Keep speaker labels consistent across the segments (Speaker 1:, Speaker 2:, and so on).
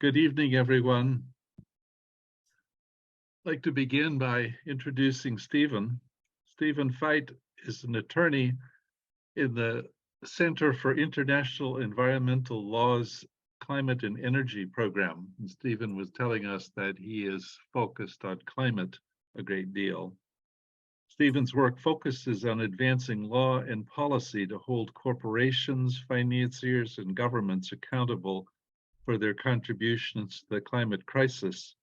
Speaker 1: Good evening, everyone. I'd like to begin by introducing Steven. Steven Feit is an attorney in the Center for International Environmental Law's Climate and Energy Program. And Steven was telling us that he is focused on climate a great deal. Steven's work focuses on advancing law and policy to hold corporations, financiers, and governments accountable for their contributions to the climate crisis,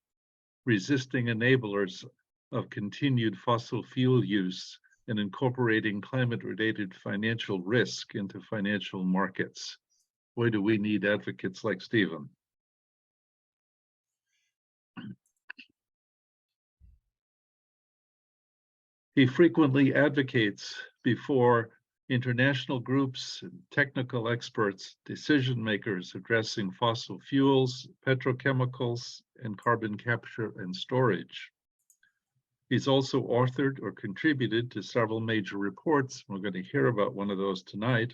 Speaker 1: resisting enablers of continued fossil fuel use, and incorporating climate-related financial risk into financial markets. Boy, do we need advocates like Steven. He frequently advocates before international groups, technical experts, decision makers addressing fossil fuels, petrochemicals, and carbon capture and storage. He's also authored or contributed to several major reports, we're going to hear about one of those tonight,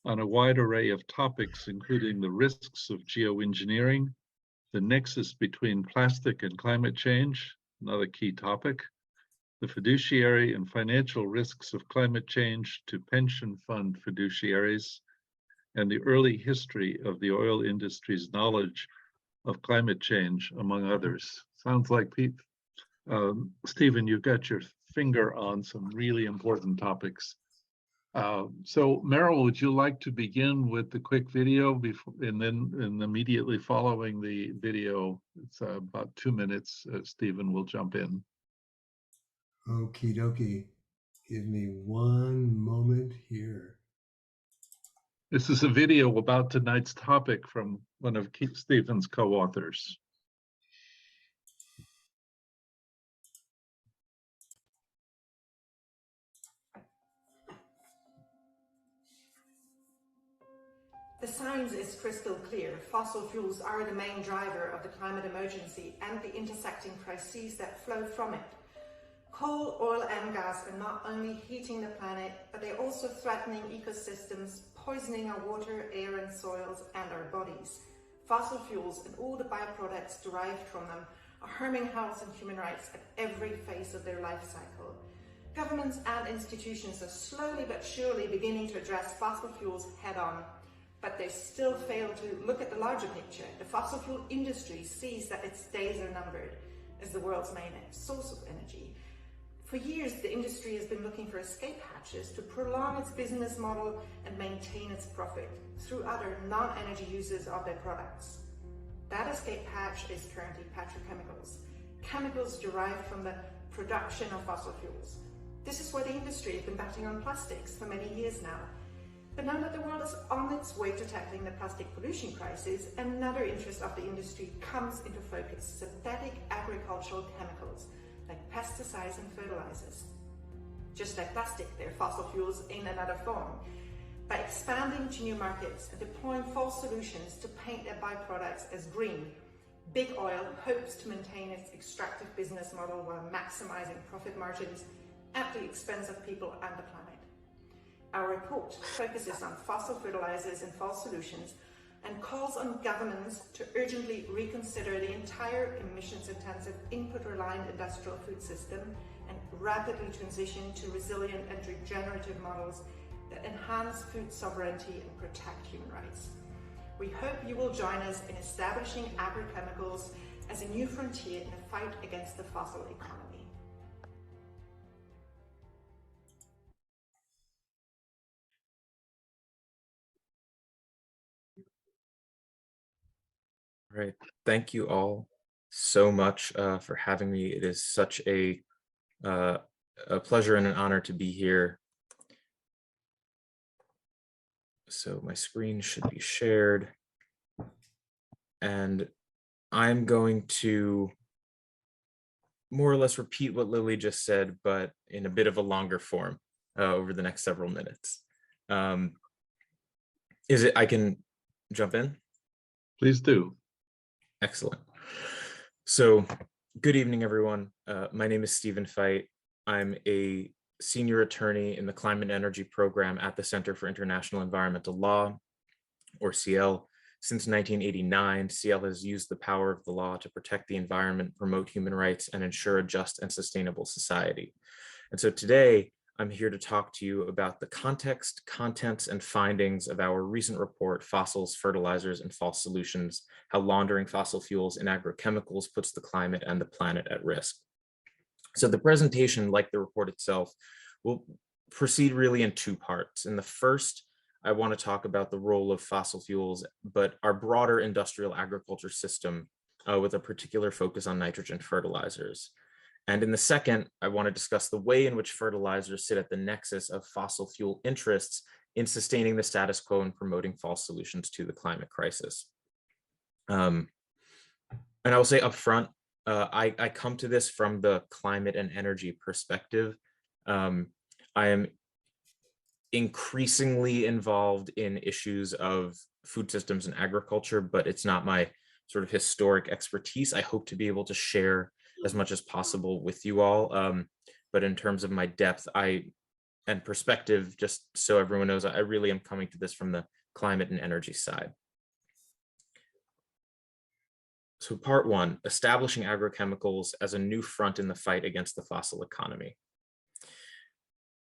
Speaker 1: on a wide array of topics, including the risks of geoengineering, the nexus between plastic and climate change, another key topic, the fiduciary and financial risks of climate change to pension fund fiduciaries, and the early history of the oil industry's knowledge of climate change, among others. Sounds like Pete. Steven, you've got your finger on some really important topics. So Meryl, would you like to begin with the quick video before, and immediately following the video, it's about 2 minutes, Steven will jump in.
Speaker 2: Okie dokie. Give me one moment here.
Speaker 1: This is a video about tonight's topic from one of Steven's co-authors.
Speaker 3: The science is crystal clear. Fossil fuels are the main driver of the climate emergency and the intersecting crises that flow from it. Coal, oil and gas are not only heating the planet, but they're also threatening ecosystems, poisoning our water, air and soils and our bodies. Fossil fuels and all the byproducts derived from them are harming health and human rights at every phase of their life cycle. Governments and institutions are slowly but surely beginning to address fossil fuels head on, but they still fail to look at the larger picture. The fossil fuel industry sees that its days are numbered as the world's main source of energy. For years, the industry has been looking for escape hatches to prolong its business model and maintain its profit through other non-energy uses of their products. That escape hatch is currently petrochemicals, chemicals derived from the production of fossil fuels. This is why the industry has been betting on plastics for many years now. But now that the world is on its way to tackling the plastic pollution crisis, another interest of the industry comes into focus: synthetic agricultural chemicals like pesticides and fertilizers. Just like plastic, they're fossil fuels in another form. By expanding to new markets and deploying false solutions to paint their byproducts as green, big oil hopes to maintain its extractive business model while maximizing profit margins at the expense of people and the planet. Our report focuses on fossil fertilizers and false solutions and calls on governments to urgently reconsider the entire emissions-intensive, input-reliant industrial food system and rapidly transition to resilient and regenerative models that enhance food sovereignty and protect human rights. We hope you will join us in establishing agrochemicals as a new frontier in the fight against the fossil economy.
Speaker 4: All right, thank you all so much for having me. It is such a pleasure and an honor to be here. So my screen should be shared, and I'm going to more or less repeat what Lily just said, but in a bit of a longer form over the next several minutes. I can jump in?
Speaker 1: Please do.
Speaker 4: Excellent. So good evening, everyone. My name is Steven Feit. I'm a senior attorney in the Climate and Energy Program at the Center for International Environmental Law, or CIEL. Since 1989, CIEL has used the power of the law to protect the environment, promote human rights, and ensure a just and sustainable society. And so today, I'm here to talk to you about the context, contents, and findings of our recent report, Fossils, Fertilizers, and False Solutions: How Laundering Fossil Fuels in Agrochemicals Puts the Climate and the Planet at Risk. So the presentation, like the report itself, will proceed really in two parts. In the first, I want to talk about the role of fossil fuels, but our broader industrial agriculture system with a particular focus on nitrogen fertilizers. And in the second, I want to discuss the way in which fertilizers sit at the nexus of fossil fuel interests in sustaining the status quo and promoting false solutions to the climate crisis. And I will say up front, I come to this from the climate and energy perspective. I am increasingly involved in issues of food systems and agriculture, but it's not my sort of historic expertise. I hope to be able to share as much as possible with you all. But in terms of my depth and perspective, just so everyone knows, I really am coming to this from the climate and energy side. So part one, establishing agrochemicals as a new front in the fight against the fossil economy.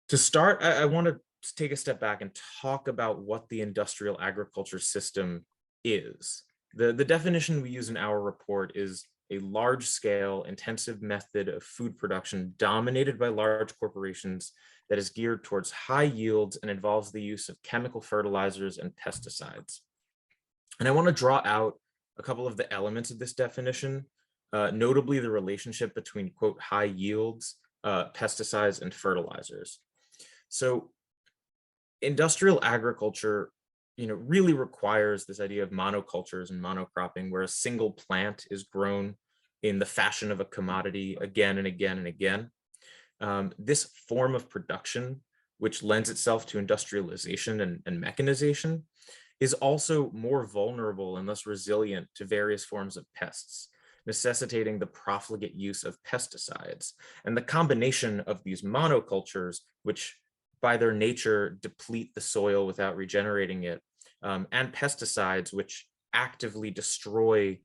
Speaker 4: To start, I want to take a step back and talk about what the industrial agriculture system is. The definition we use in our report is a large-scale, intensive method of food production dominated by large corporations that is geared towards high yields and involves the use of chemical fertilizers and pesticides. And I want to draw out a couple of the elements of this definition, notably the relationship between, quote, high yields, pesticides, and fertilizers. So industrial agriculture, really requires this idea of monocultures and monocropping, where a single plant is grown in the fashion of a commodity again and again and again. This form of production, which lends itself to industrialization and mechanization, is also more vulnerable and less resilient to various forms of pests, necessitating the profligate use of pesticides. And the combination of these monocultures, which by their nature deplete the soil without regenerating it, and pesticides, which actively destroy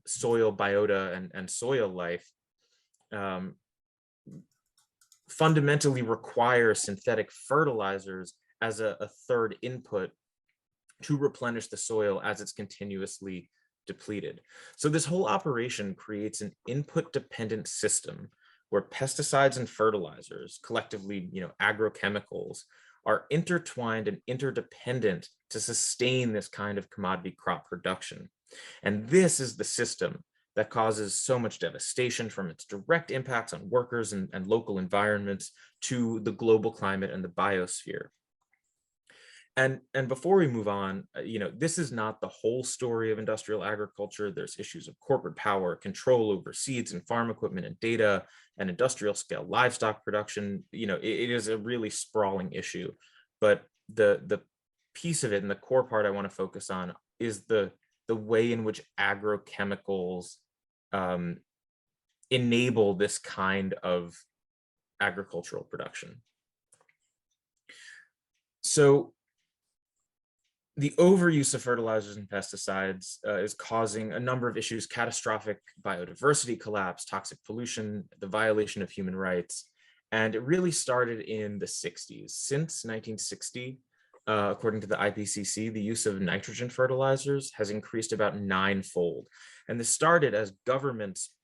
Speaker 4: soil biota and soil life, fundamentally require synthetic fertilizers as a third input to replenish the soil as it's continuously depleted. So this whole operation creates an input-dependent system where pesticides and fertilizers, collectively, agrochemicals, are intertwined and interdependent to sustain this kind of commodity crop production. And this is the system that causes so much devastation, from its direct impacts on workers and local environments to the global climate and the biosphere. And before we move on, this is not the whole story of industrial agriculture. There's issues of corporate power, control over seeds and farm equipment and data, and industrial scale livestock production. It is a really sprawling issue, but the piece of it and the core part I want to focus on is the way in which agrochemicals enable this kind of agricultural production. So the overuse of fertilizers and pesticides is causing a number of issues: catastrophic biodiversity collapse, toxic pollution, the violation of human rights. And it really started in the 60s. Since 1960, according to the IPCC, the use of nitrogen fertilizers has increased about 9-fold. And this started as governments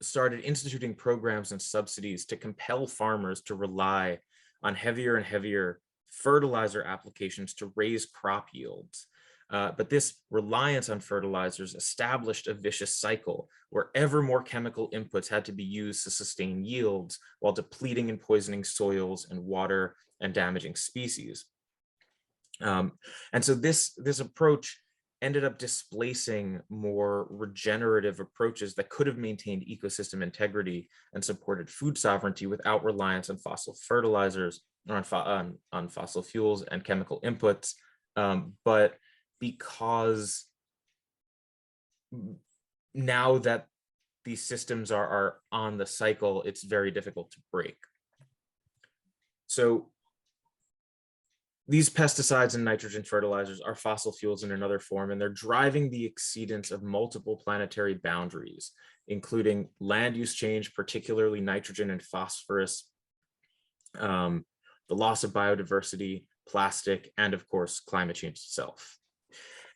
Speaker 4: started instituting programs and subsidies to compel farmers to rely on heavier and heavier fertilizer applications to raise crop yields. But this reliance on fertilizers established a vicious cycle where ever more chemical inputs had to be used to sustain yields while depleting and poisoning soils and water and damaging species. And so this approach ended up displacing more regenerative approaches that could have maintained ecosystem integrity and supported food sovereignty without reliance on fossil fertilizers or on fossil fuels and chemical inputs. But because now that these systems are on the cycle, it's very difficult to break. So These pesticides and nitrogen fertilizers are fossil fuels in another form, and they're driving the exceedance of multiple planetary boundaries, including land use change, particularly nitrogen and phosphorus, the loss of biodiversity, plastic, and of course, climate change itself.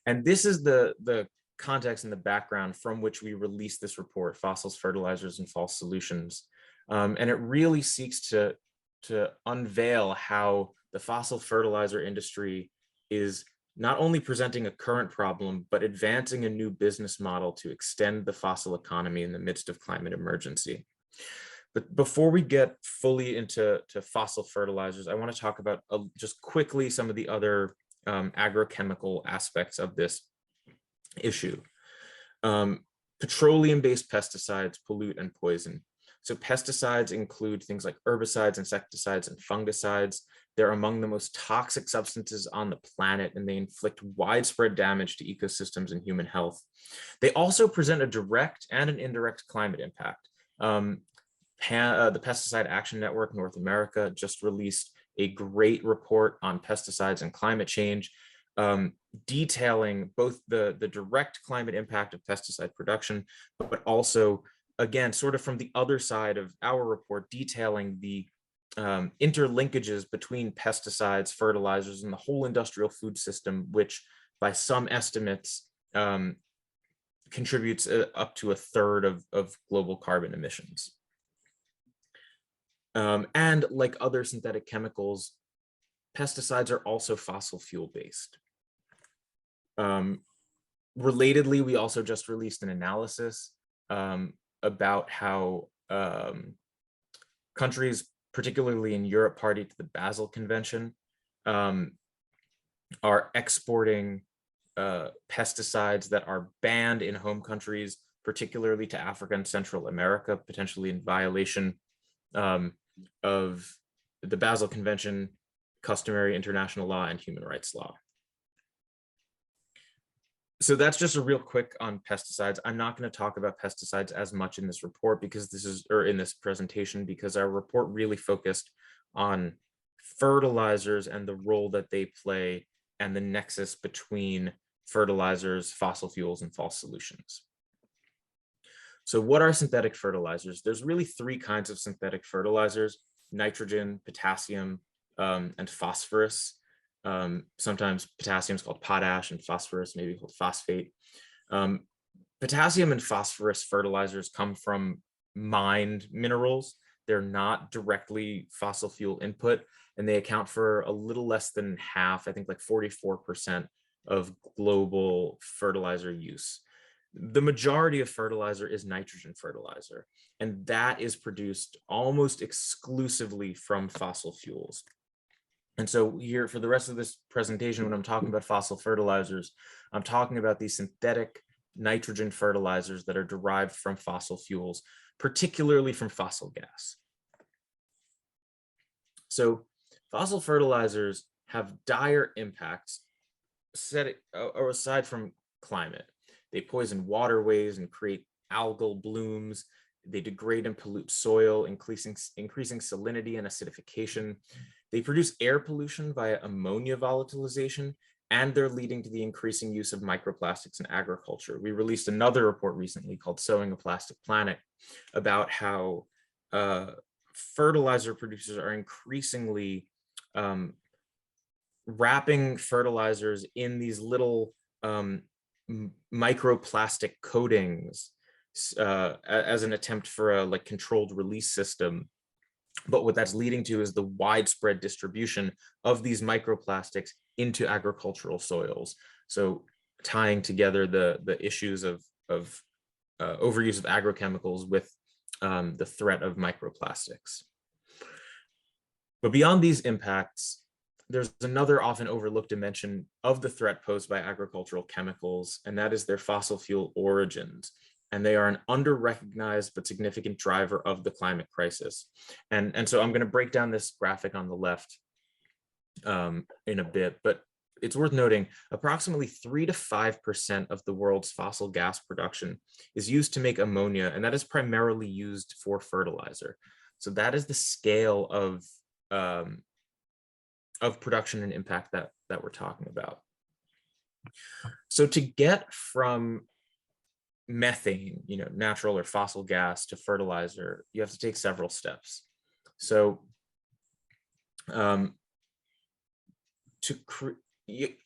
Speaker 4: And this is the context and the background from which we released this report, Fossils, Fertilizers, and False Solutions. And it really seeks to unveil how the fossil fertilizer industry is not only presenting a current problem, but advancing a new business model to extend the fossil economy in the midst of climate emergency. But before we get fully into fossil fertilizers, I want to talk about just quickly some of the other agrochemical aspects of this issue. Petroleum-based pesticides pollute and poison. So pesticides include things like herbicides, insecticides, and fungicides. They're among the most toxic substances on the planet, and they inflict widespread damage to ecosystems and human health. They also present a direct and an indirect climate impact. The Pesticide Action Network North America just released a great report on pesticides and climate change, detailing both the direct climate impact of pesticide production, but also, again, sort of from the other side of our report, detailing the interlinkages between pesticides, fertilizers, and the whole industrial food system, which by some estimates contributes up to 1/3 of global carbon emissions. And like other synthetic chemicals, pesticides are also fossil fuel based. Relatedly, we also just released an analysis about how countries, particularly in Europe, party to the Basel Convention, are exporting pesticides that are banned in home countries, particularly to Africa and Central America, potentially in violation of the Basel Convention, customary international law, and human rights law. So that's just a real quick on pesticides. I'm not going to talk about pesticides as much in this report because in this presentation, because our report really focused on fertilizers and the role that they play and the nexus between fertilizers, fossil fuels, and false solutions. So what are synthetic fertilizers? There's really 3 kinds of synthetic fertilizers: nitrogen, potassium, and phosphorus. Sometimes potassium is called potash and phosphorus maybe called phosphate. Potassium and phosphorus fertilizers come from mined minerals. They're not directly fossil fuel input, and they account for a little less than half, I think like 44% of global fertilizer use. The majority of fertilizer is nitrogen fertilizer, and that is produced almost exclusively from fossil fuels. And so here, for the rest of this presentation, when I'm talking about fossil fertilizers, I'm talking about these synthetic nitrogen fertilizers that are derived from fossil fuels, particularly from fossil gas. So fossil fertilizers have dire impacts aside from climate. They poison waterways and create algal blooms. They degrade and pollute soil, increasing salinity and acidification. They produce air pollution via ammonia volatilization, and they're leading to the increasing use of microplastics in agriculture. We released another report recently called Sowing a Plastic Planet about how fertilizer producers are increasingly wrapping fertilizers in these little microplastic coatings as an attempt for a controlled release system. But what that's leading to is the widespread distribution of these microplastics into agricultural soils. So tying together the issues of overuse of agrochemicals with the threat of microplastics. But beyond these impacts, there's another often overlooked dimension of the threat posed by agricultural chemicals, and that is their fossil fuel origins. And they are an under-recognized but significant driver of the climate crisis. And so I'm going to break down this graphic on the left in a bit, but it's worth noting approximately 3 to 5% of the world's fossil gas production is used to make ammonia, and that is primarily used for fertilizer. So that is the scale of of production and impact that we're talking about. So to get from methane, natural or fossil gas, to fertilizer, you have to take several steps. So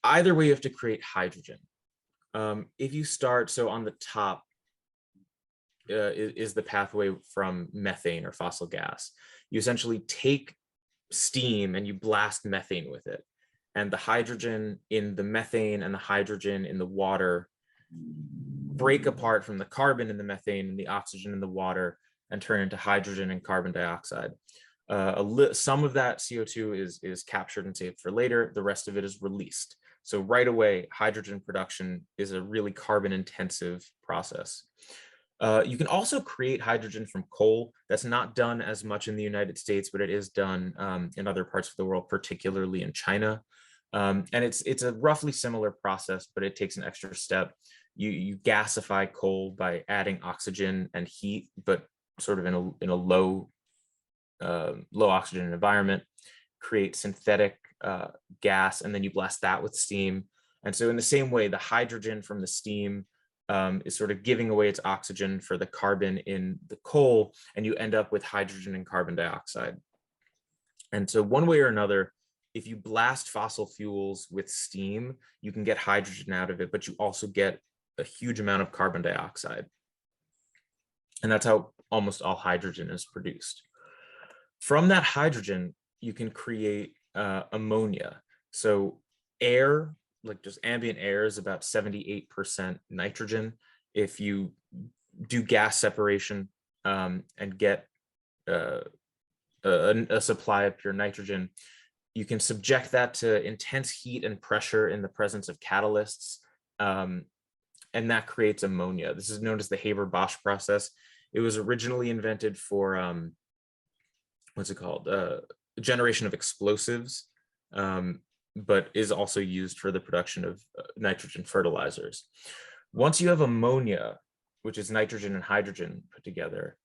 Speaker 4: either way, you have to create hydrogen. If you start, so on the top is the pathway from methane or fossil gas. You essentially take steam and you blast methane with it. And the hydrogen in the methane and the hydrogen in the water break apart from the carbon in the methane and the oxygen in the water and turn into hydrogen and carbon dioxide. Some of that CO2 is captured and saved for later. The rest of it is released. So right away, hydrogen production is a really carbon intensive process. You can also create hydrogen from coal. That's not done as much in the United States, but it is done in other parts of the world, particularly in China. And it's a roughly similar process, but it takes an extra step. You gasify coal by adding oxygen and heat, but sort of in a low oxygen environment, create synthetic gas, and then you blast that with steam. And so in the same way, the hydrogen from the steam is sort of giving away its oxygen for the carbon in the coal, and you end up with hydrogen and carbon dioxide. And so one way or another, if you blast fossil fuels with steam, you can get hydrogen out of it, but you also get a huge amount of carbon dioxide. And that's how almost all hydrogen is produced. From that hydrogen, you can create ammonia. So air, like just ambient air, is about 78% nitrogen. If you do gas separation and get a supply of pure nitrogen, you can subject that to intense heat and pressure in the presence of catalysts, and that creates ammonia. This is known as the Haber-Bosch process. It was originally invented for, generation of explosives, but is also used for the production of nitrogen fertilizers. Once you have ammonia, which is nitrogen and hydrogen put together,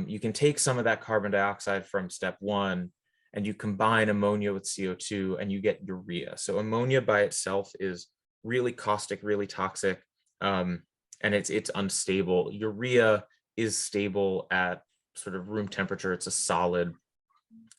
Speaker 4: you can take some of that carbon dioxide from step one and you combine ammonia with CO2 and you get urea. So ammonia by itself is really caustic, really toxic, and it's unstable. Urea is stable at sort of room temperature. It's a solid,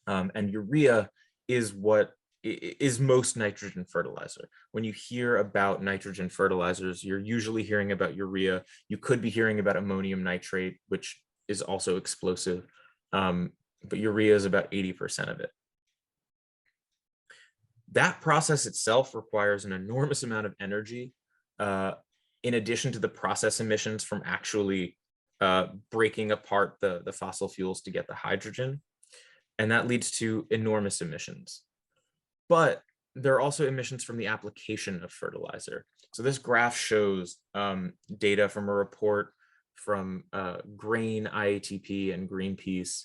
Speaker 4: and urea is what is most nitrogen fertilizer. When you hear about nitrogen fertilizers, you're usually hearing about urea. You could be hearing about ammonium nitrate, which is also explosive, but urea is about 80% of it. That process itself requires an enormous amount of energy, in addition to the process emissions from actually breaking apart the fossil fuels to get the hydrogen. And that leads to enormous emissions. But there are also emissions from the application of fertilizer. So this graph shows data from a report from Grain, IATP, and Greenpeace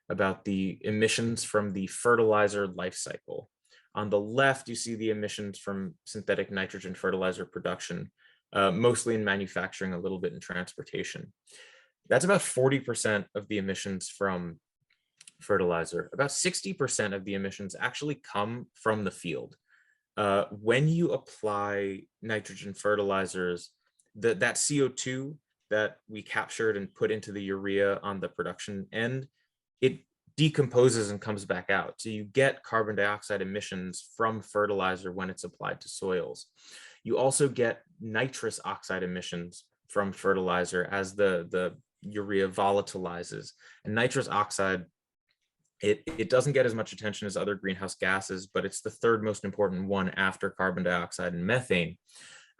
Speaker 4: about the emissions from the fertilizer life cycle. On the left, you see the emissions from synthetic nitrogen fertilizer production, mostly in manufacturing, a little bit in transportation. That's about 40% of the emissions from fertilizer. About 60% of the emissions actually come from the field. When you apply nitrogen fertilizers, that CO2 that we captured and put into the urea on the production end, it decomposes and comes back out. So you get carbon dioxide emissions from fertilizer when it's applied to soils. You also get nitrous oxide emissions from fertilizer as the urea volatilizes. And nitrous oxide, it doesn't get as much attention as other greenhouse gases, but it's the third most important one after carbon dioxide and methane.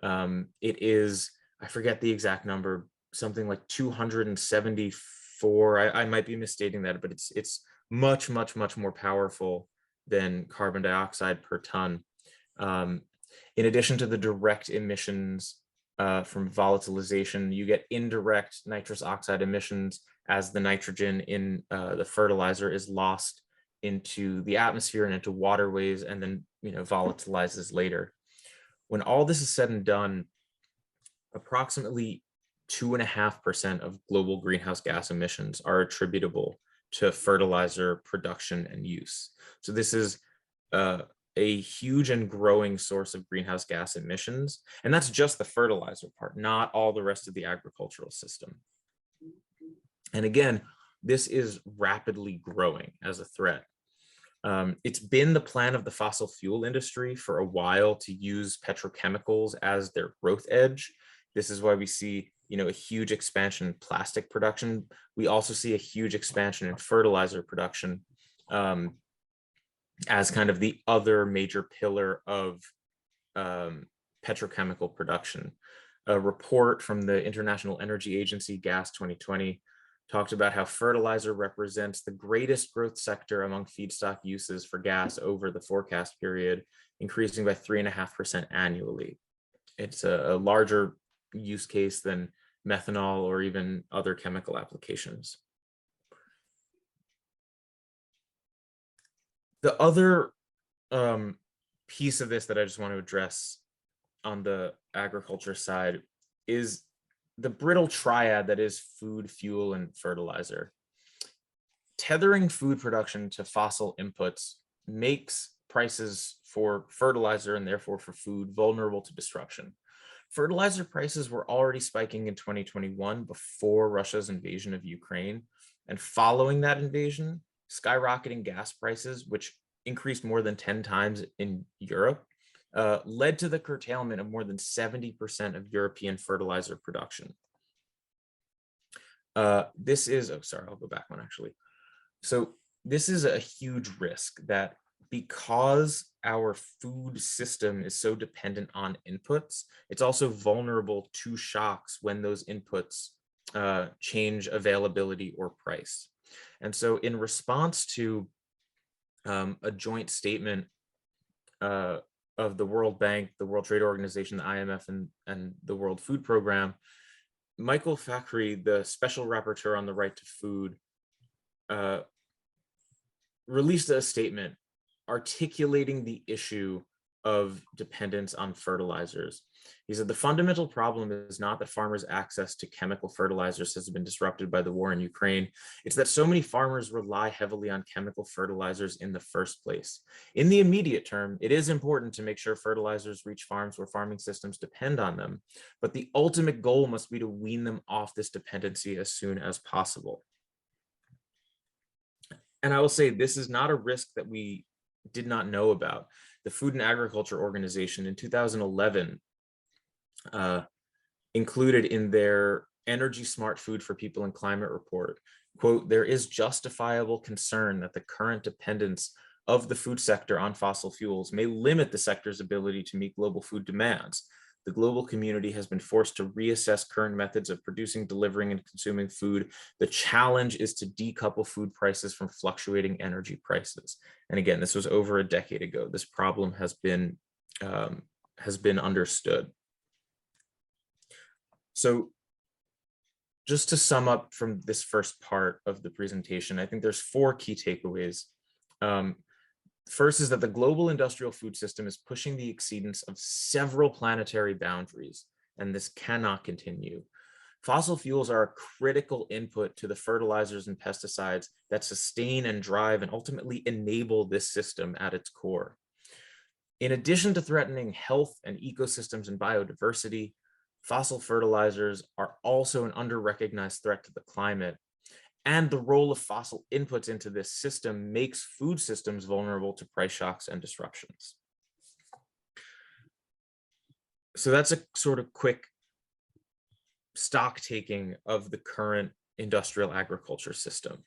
Speaker 4: It is, I forget the exact number, something like 274. I might be misstating that, but it's much more powerful than carbon dioxide per ton. In addition to the direct emissions from volatilization, you get indirect nitrous oxide emissions as the nitrogen in the fertilizer is lost into the atmosphere and into waterways, and then volatilizes later. When all this is said and done, approximately 2.5% of global greenhouse gas emissions are attributable to fertilizer production and use. So this is a huge and growing source of greenhouse gas emissions. And that's just the fertilizer part, not all the rest of the agricultural system. And again, this is rapidly growing as a threat. It's been the plan of the fossil fuel industry for a while to use petrochemicals as their growth edge. This is why we see, a huge expansion in plastic production. We also see a huge expansion in fertilizer production as kind of the other major pillar of petrochemical production. A report from the International Energy Agency, Gas 2020, talked about how fertilizer represents the greatest growth sector among feedstock uses for gas over the forecast period, increasing by 3.5% annually. It's a larger use case than methanol or even other chemical applications. The other piece of this that I just want to address on the agriculture side is the brittle triad that is food, fuel, and fertilizer. Tethering food production to fossil inputs makes prices for fertilizer and therefore for food vulnerable to disruption. Fertilizer prices were already spiking in 2021 before Russia's invasion of Ukraine. And following that invasion, skyrocketing gas prices, which increased more than 10 times in Europe, led to the curtailment of more than 70% of European fertilizer production. This is, I'll go back one actually. So this is a huge risk that because our food system is so dependent on inputs, it's also vulnerable to shocks when those inputs change availability or price. And so in response to a joint statement of the World Bank, the World Trade Organization, the IMF, and the World Food Program, Michael Fakhri, the Special Rapporteur on the Right to Food, released a statement articulating the issue of dependence on fertilizers. He said, the fundamental problem is not that farmers' access to chemical fertilizers has been disrupted by the war in Ukraine. It's that so many farmers rely heavily on chemical fertilizers in the first place. In the immediate term, it is important to make sure fertilizers reach farms where farming systems depend on them, but the ultimate goal must be to wean them off this dependency as soon as possible. And I will say, this is not a risk that we did not know about. The Food and Agriculture Organization in 2011 included in their Energy Smart Food for People and Climate report, quote, there is justifiable concern that the current dependence of the food sector on fossil fuels may limit the sector's ability to meet global food demands. The global community has been forced to reassess current methods of producing, delivering, and consuming food. The challenge is to decouple food prices from fluctuating energy prices. And again, this was over a decade ago. This problem has been understood. So just to sum up from this first part of the presentation, I think there's 4 key takeaways. First is that the global industrial food system is pushing the exceedance of several planetary boundaries, and this cannot continue. Fossil fuels are a critical input to the fertilizers and pesticides that sustain and drive and ultimately enable this system at its core. In addition to threatening health and ecosystems and biodiversity, fossil fertilizers are also an under-recognized threat to the climate. And the role of fossil inputs into this system makes food systems vulnerable to price shocks and disruptions. So that's a sort of quick stock taking of the current industrial agriculture system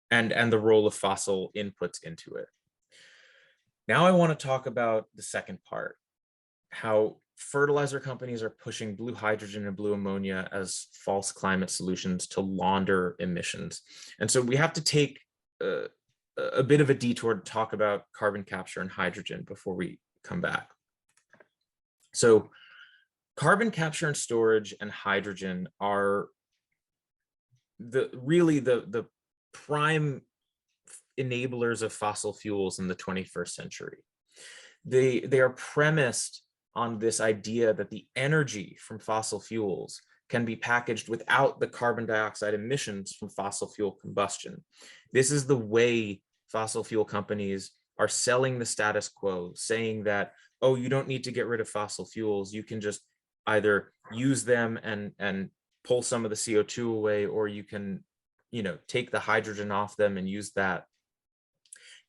Speaker 4: and the role of fossil inputs into it. Now I want to talk about the second part, how fertilizer companies are pushing blue hydrogen and blue ammonia as false climate solutions to launder emissions. And so we have to take a bit of a detour to talk about carbon capture and hydrogen before we come back. So carbon capture and storage and hydrogen are really the prime enablers of fossil fuels in the 21st century. They are premised on this idea that the energy from fossil fuels can be packaged without the carbon dioxide emissions from fossil fuel combustion. This is the way fossil fuel companies are selling the status quo, saying that, oh, you don't need to get rid of fossil fuels. You can just either use them and pull some of the CO2 away, or you can, take the hydrogen off them and use that.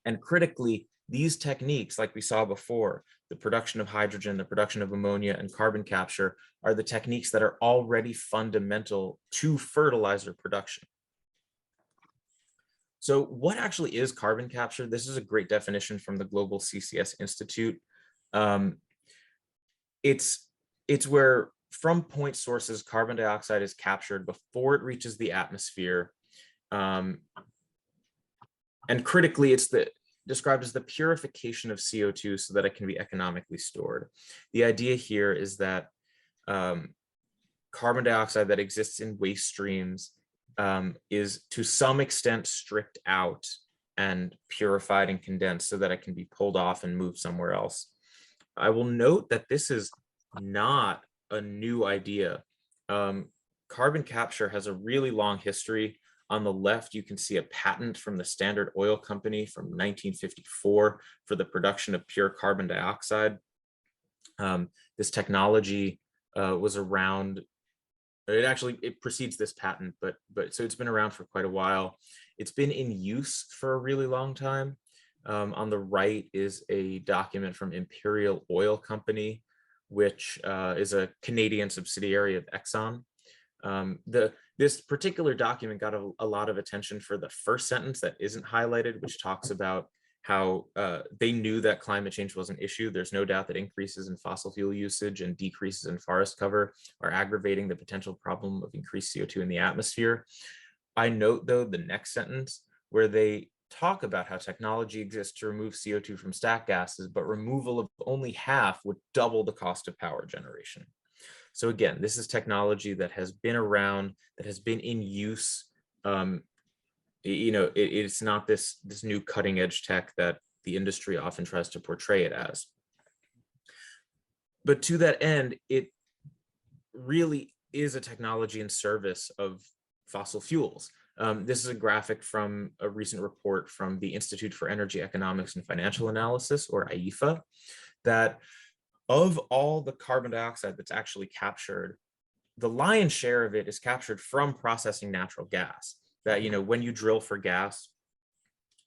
Speaker 4: And critically, these techniques, like we saw before, the production of hydrogen, the production of ammonia, and carbon capture, are the techniques that are already fundamental to fertilizer production. So what actually is carbon capture? This is a great definition from the Global CCS Institute. It's where from point sources, carbon dioxide is captured before it reaches the atmosphere. And critically, it's described as the purification of CO2 so that it can be economically stored. The idea here is that carbon dioxide that exists in waste streams is to some extent stripped out and purified and condensed so that it can be pulled off and moved somewhere else. I will note that this is not a new idea. Carbon capture has a really long history. On the left, you can see a patent from the Standard Oil Company from 1954 for the production of pure carbon dioxide. This technology was around. It precedes this patent, but so it's been around for quite a while. It's been in use for a really long time. On the right is a document from Imperial Oil Company, which is a Canadian subsidiary of Exxon. This particular document got a lot of attention for the first sentence that isn't highlighted, which talks about how they knew that climate change was an issue. There's no doubt that increases in fossil fuel usage and decreases in forest cover are aggravating the potential problem of increased CO2 in the atmosphere. I note, though, the next sentence where they talk about how technology exists to remove CO2 from stack gases, but removal of only half would double the cost of power generation. So again, this is technology that has been around, that has been in use. It's not this new cutting edge tech that the industry often tries to portray it as. But to that end, it really is a technology in service of fossil fuels. This is a graphic from a recent report from the Institute for Energy Economics and Financial Analysis, or IEFA, that of all the carbon dioxide that's actually captured, the lion's share of it is captured from processing natural gas. That, when you drill for gas,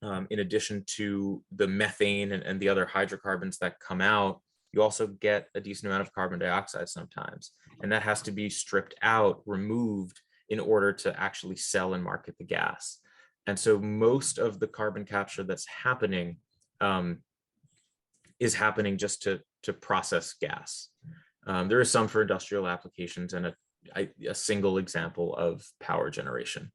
Speaker 4: in addition to the methane and the other hydrocarbons that come out, you also get a decent amount of carbon dioxide sometimes. And that has to be stripped out, removed, in order to actually sell and market the gas. And so most of the carbon capture that's happening is happening just to process gas. There is some for industrial applications and a single example of power generation.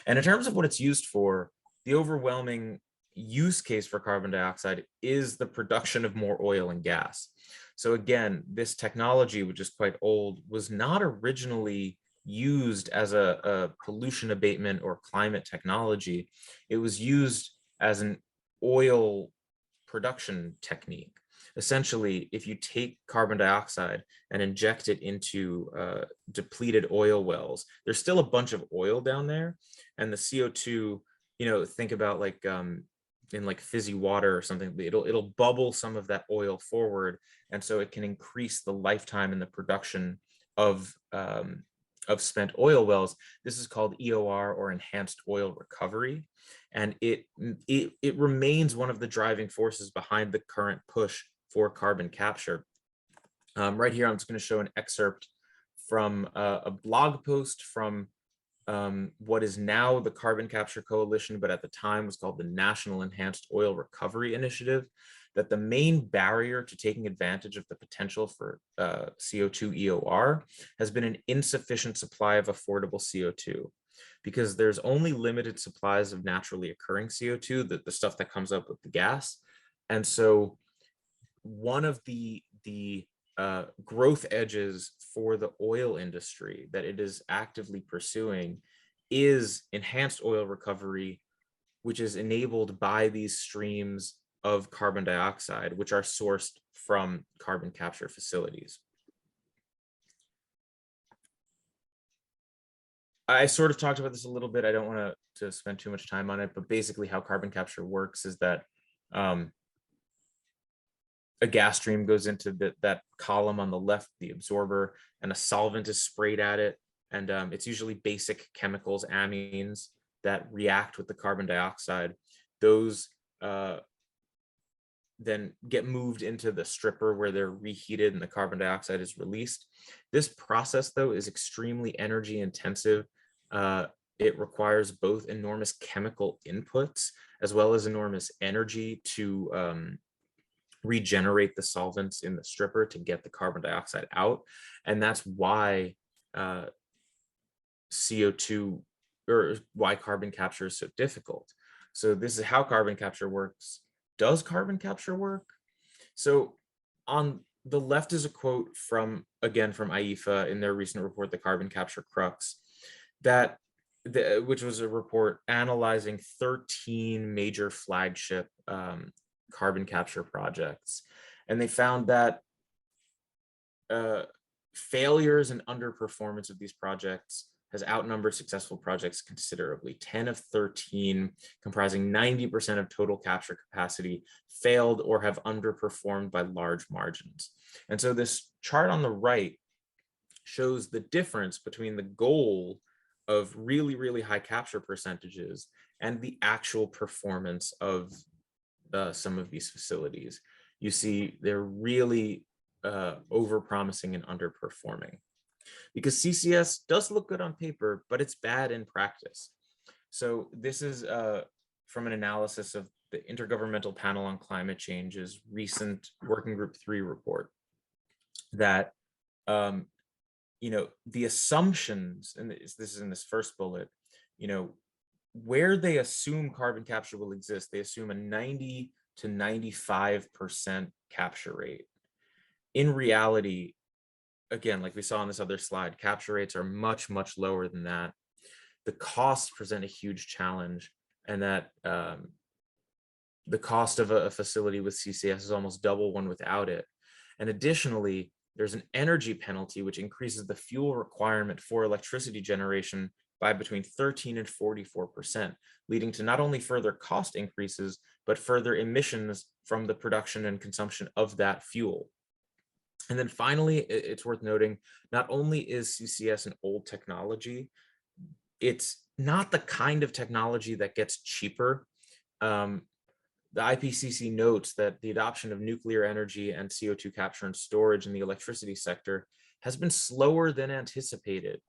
Speaker 4: And in terms of what it's used for, the overwhelming use case for carbon dioxide is the production of more oil and gas. So again, this technology, which is quite old, was not originally used as a pollution abatement or climate technology. It was used as an oil production technique. Essentially, if you take carbon dioxide and inject it into depleted oil wells, there's still a bunch of oil down there, and the CO2, think about like in like fizzy water or something, it'll bubble some of that oil forward, and so it can increase the lifetime and the production of spent oil wells. This is called EOR, or enhanced oil recovery, and it remains one of the driving forces behind the current push for carbon capture. Right here, I'm just going to show an excerpt from a blog post from what is now the Carbon Capture Coalition, but at the time was called the National Enhanced Oil Recovery Initiative, that the main barrier to taking advantage of the potential for CO2 EOR has been an insufficient supply of affordable CO2, because there's only limited supplies of naturally occurring CO2, the stuff that comes up with the gas. And so one of the growth edges for the oil industry that it is actively pursuing is enhanced oil recovery, which is enabled by these streams of carbon dioxide, which are sourced from carbon capture facilities. I sort of talked about this a little bit. I don't want to spend too much time on it, but basically how carbon capture works is that A gas stream goes into that column on the left, the absorber, and a solvent is sprayed at it. And it's usually basic chemicals, amines, that react with the carbon dioxide. Those then get moved into the stripper where they're reheated and the carbon dioxide is released. This process, though, is extremely energy intensive. It requires both enormous chemical inputs as well as enormous energy to regenerate the solvents in the stripper to get the carbon dioxide out. And that's why CO2, or why carbon capture is so difficult. So this is how carbon capture works. Does carbon capture work? So on the left is a quote from IEFA in their recent report, The Carbon Capture Crux, which was a report analyzing 13 major flagship carbon capture projects. And they found that failures and underperformance of these projects has outnumbered successful projects considerably. 10 of 13, comprising 90% of total capture capacity, failed or have underperformed by large margins. And so this chart on the right shows the difference between the goal of really, really high capture percentages and the actual performance of some of these facilities. You see they're really over-promising and underperforming, because CCS does look good on paper, but it's bad in practice. So this is from an analysis of the Intergovernmental Panel on Climate Change's recent Working Group 3 report, that the assumptions, and this is in this first bullet, where they assume carbon capture will exist, they assume a 90 to 95% capture rate. In reality, again, like we saw on this other slide, capture rates are much, much lower than that. The costs present a huge challenge, and that the cost of a facility with CCS is almost double one without it. And additionally, there's an energy penalty which increases the fuel requirement for electricity generation by between 13 and 44%, leading to not only further cost increases, but further emissions from the production and consumption of that fuel. And then finally, it's worth noting, not only is CCS an old technology, it's not the kind of technology that gets cheaper. The IPCC notes that the adoption of nuclear energy and CO2 capture and storage in the electricity sector has been slower than anticipated.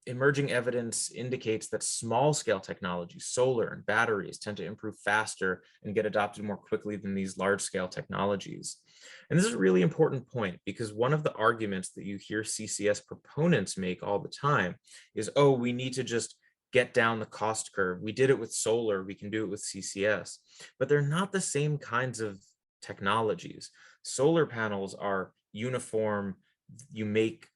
Speaker 4: Emerging evidence indicates that small-scale technologies, solar and batteries, tend to improve faster and get adopted more quickly than these large-scale technologies. And this is a really important point, because one of the arguments that you hear CCS proponents make all the time is, oh, we need to just get down the cost curve. We did it with solar, we can do it with CCS. But they're not the same kinds of technologies. Solar panels are uniform. You make,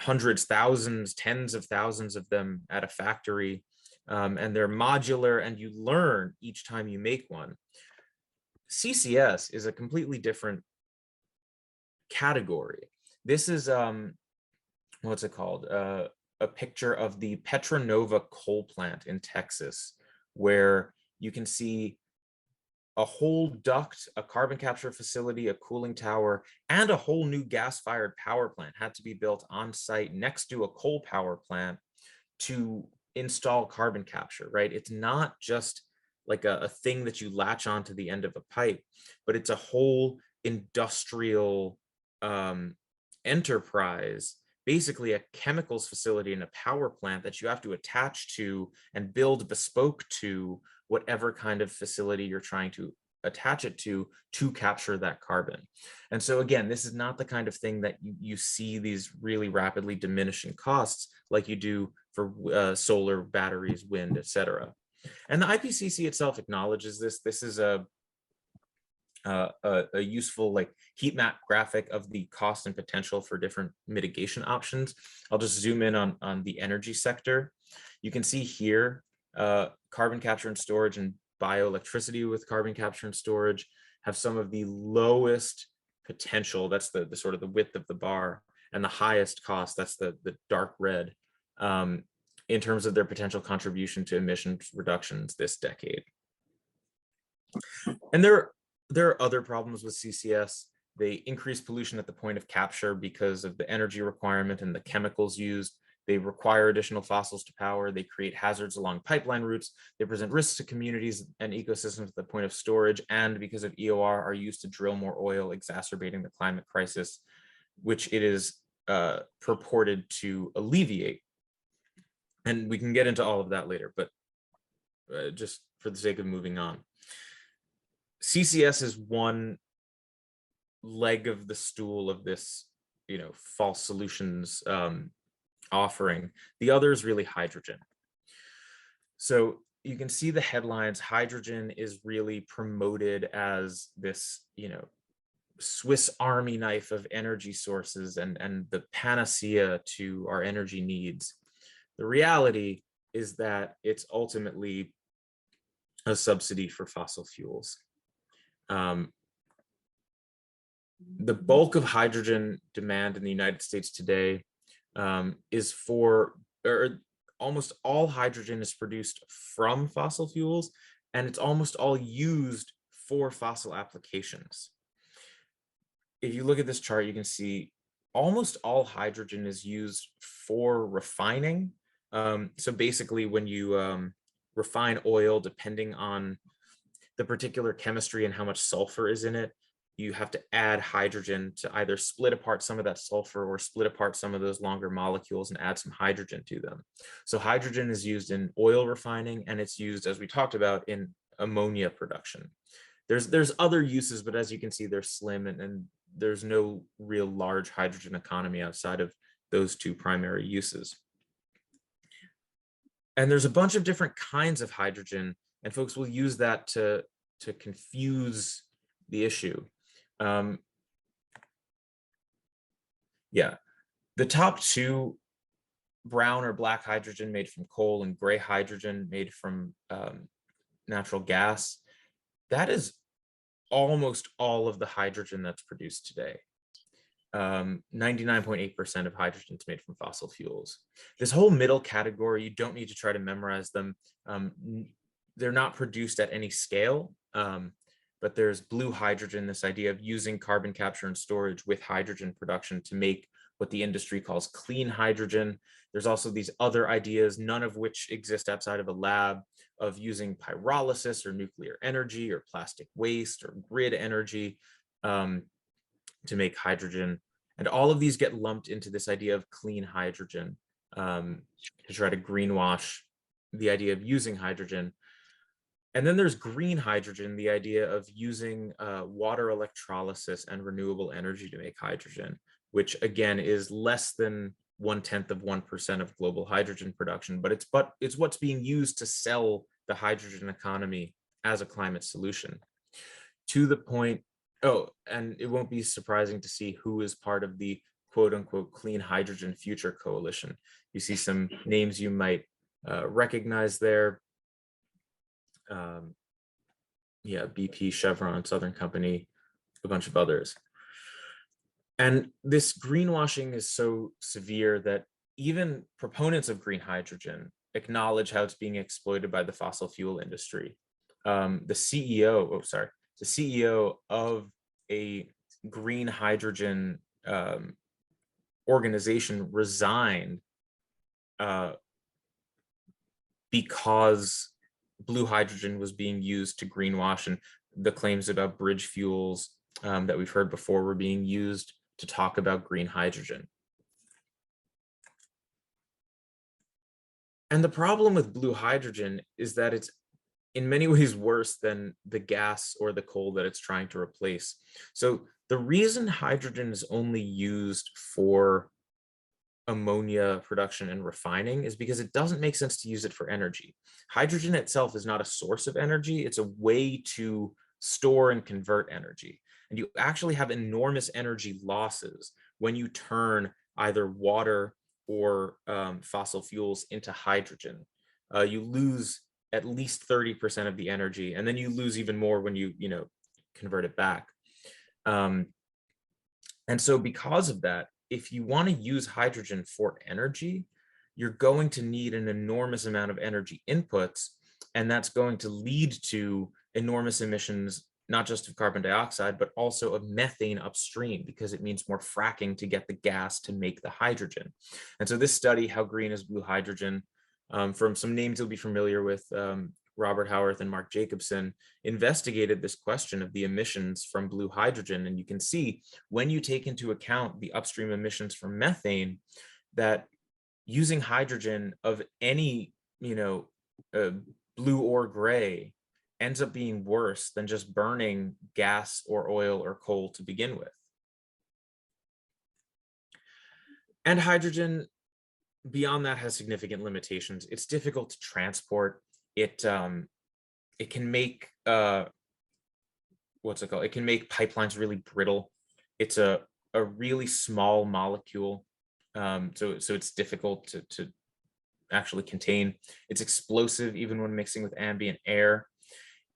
Speaker 4: hundreds, thousands, tens of thousands of them at a factory, and they're modular, and you learn each time you make one. CCS is a completely different category. This is, what's it called? A picture of the Petronova coal plant in Texas, where you can see a whole duct, a carbon capture facility, a cooling tower, and a whole new gas-fired power plant had to be built on site next to a coal power plant to install carbon capture, right? It's not just like a thing that you latch onto the end of a pipe, but it's a whole industrial enterprise, basically a chemicals facility and a power plant that you have to attach to and build bespoke to whatever kind of facility you're trying to attach it to capture that carbon. And so again, this is not the kind of thing that you see these really rapidly diminishing costs like you do for solar, batteries, wind, etc. And the IPCC itself acknowledges this. This is a useful like heat map graphic of the cost and potential for different mitigation options. I'll just zoom in on the energy sector. You can see here carbon capture and storage and bioelectricity with carbon capture and storage have some of the lowest potential. That's the sort of the width of the bar, and the highest cost, that's the dark red, in terms of their potential contribution to emissions reductions this decade. And there are other problems with CCS. They increase pollution at the point of capture because of the energy requirement and the chemicals used. They require additional fossils to power. They create hazards along pipeline routes. They present risks to communities and ecosystems at the point of storage, and because of EOR, are used to drill more oil, exacerbating the climate crisis, which it is purported to alleviate. And we can get into all of that later, but just for the sake of moving on. CCS is one leg of the stool of this, false solutions offering. The other is really hydrogen. So you can see the headlines. Hydrogen is really promoted as this, Swiss Army knife of energy sources and the panacea to our energy needs. The reality is that it's ultimately a subsidy for fossil fuels. The bulk of hydrogen demand in the United States today is for, or almost all hydrogen is produced from fossil fuels, and it's almost all used for fossil applications. If you look at this chart, you can see almost all hydrogen is used for refining. So basically, when you refine oil, depending on the particular chemistry and how much sulfur is in it, you have to add hydrogen to either split apart some of that sulfur or split apart some of those longer molecules and add some hydrogen to them. So hydrogen is used in oil refining, and it's used, as we talked about, in ammonia production. There's other uses, but as you can see, they're slim, and there's no real large hydrogen economy outside of those two primary uses. And there's a bunch of different kinds of hydrogen, and folks will use that to confuse the issue. Yeah, the top two, brown or black hydrogen made from coal and gray hydrogen made from natural gas, that is almost all of the hydrogen that's produced today. 99.8% of hydrogen is made from fossil fuels. This whole middle category, you don't need to try to memorize them. They're not produced at any scale, but there's blue hydrogen, this idea of using carbon capture and storage with hydrogen production to make what the industry calls clean hydrogen. There's also these other ideas, none of which exist outside of a lab, of using pyrolysis or nuclear energy or plastic waste or grid energy to make hydrogen. And all of these get lumped into this idea of clean hydrogen to try to greenwash the idea of using hydrogen. And then there's green hydrogen, the idea of using water electrolysis and renewable energy to make hydrogen, which again is less than 0.1% of global hydrogen production, but it's what's being used to sell the hydrogen economy as a climate solution. To the point, and it won't be surprising to see who is part of the quote unquote clean hydrogen future coalition. You see some names you might recognize there. Yeah, BP, Chevron, Southern Company, a bunch of others. And this greenwashing is so severe that even proponents of green hydrogen acknowledge how it's being exploited by the fossil fuel industry. The CEO of a green hydrogen organization resigned because blue hydrogen was being used to greenwash, and the claims about bridge fuels that we've heard before were being used to talk about green hydrogen. And the problem with blue hydrogen is that it's in many ways worse than the gas or the coal that it's trying to replace. So the reason hydrogen is only used for ammonia production and refining is because it doesn't make sense to use it for energy. Hydrogen itself is not a source of energy. It's a way to store and convert energy. And you actually have enormous energy losses when you turn either water or fossil fuels into hydrogen. You lose at least 30% of the energy, and then you lose even more when you convert it back. And so because of that, if you want to use hydrogen for energy, you're going to need an enormous amount of energy inputs, and that's going to lead to enormous emissions, not just of carbon dioxide, but also of methane upstream, because it means more fracking to get the gas to make the hydrogen. And so this study, How Green is Blue Hydrogen, from some names you'll be familiar with, Robert Howarth and Mark Jacobson, investigated this question of the emissions from blue hydrogen. And you can see, when you take into account the upstream emissions from methane, that using hydrogen of any, blue or gray ends up being worse than just burning gas or oil or coal to begin with. And hydrogen, beyond that, has significant limitations. It's difficult to transport. It can make It can make pipelines really brittle. It's a really small molecule, so it's difficult to actually contain. It's explosive even when mixing with ambient air.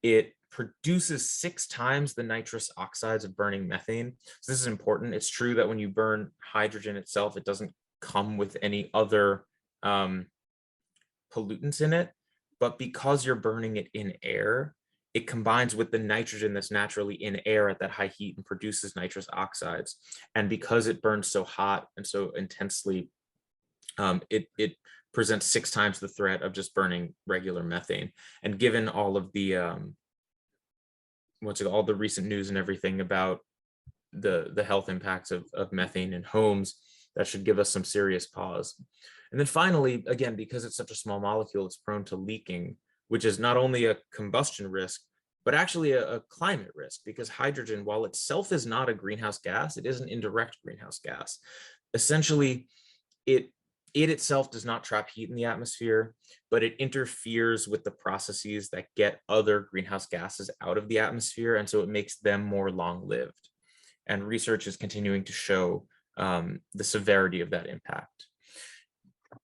Speaker 4: It produces 6 times the nitrous oxides of burning methane. So this is important. It's true that when you burn hydrogen itself, it doesn't come with any other pollutants in it, but because you're burning it in air, it combines with the nitrogen that's naturally in air at that high heat and produces nitrous oxides. And because it burns so hot and so intensely, it presents 6 times the threat of just burning regular methane. And given all of the all the recent news and everything about the health impacts of methane in homes, that should give us some serious pause. And then finally, again, because it's such a small molecule, it's prone to leaking, which is not only a combustion risk, but actually a climate risk, because hydrogen, while itself is not a greenhouse gas, it is an indirect greenhouse gas. Essentially, it itself does not trap heat in the atmosphere, but it interferes with the processes that get other greenhouse gases out of the atmosphere, and so it makes them more long-lived. And research is continuing to show the severity of that impact.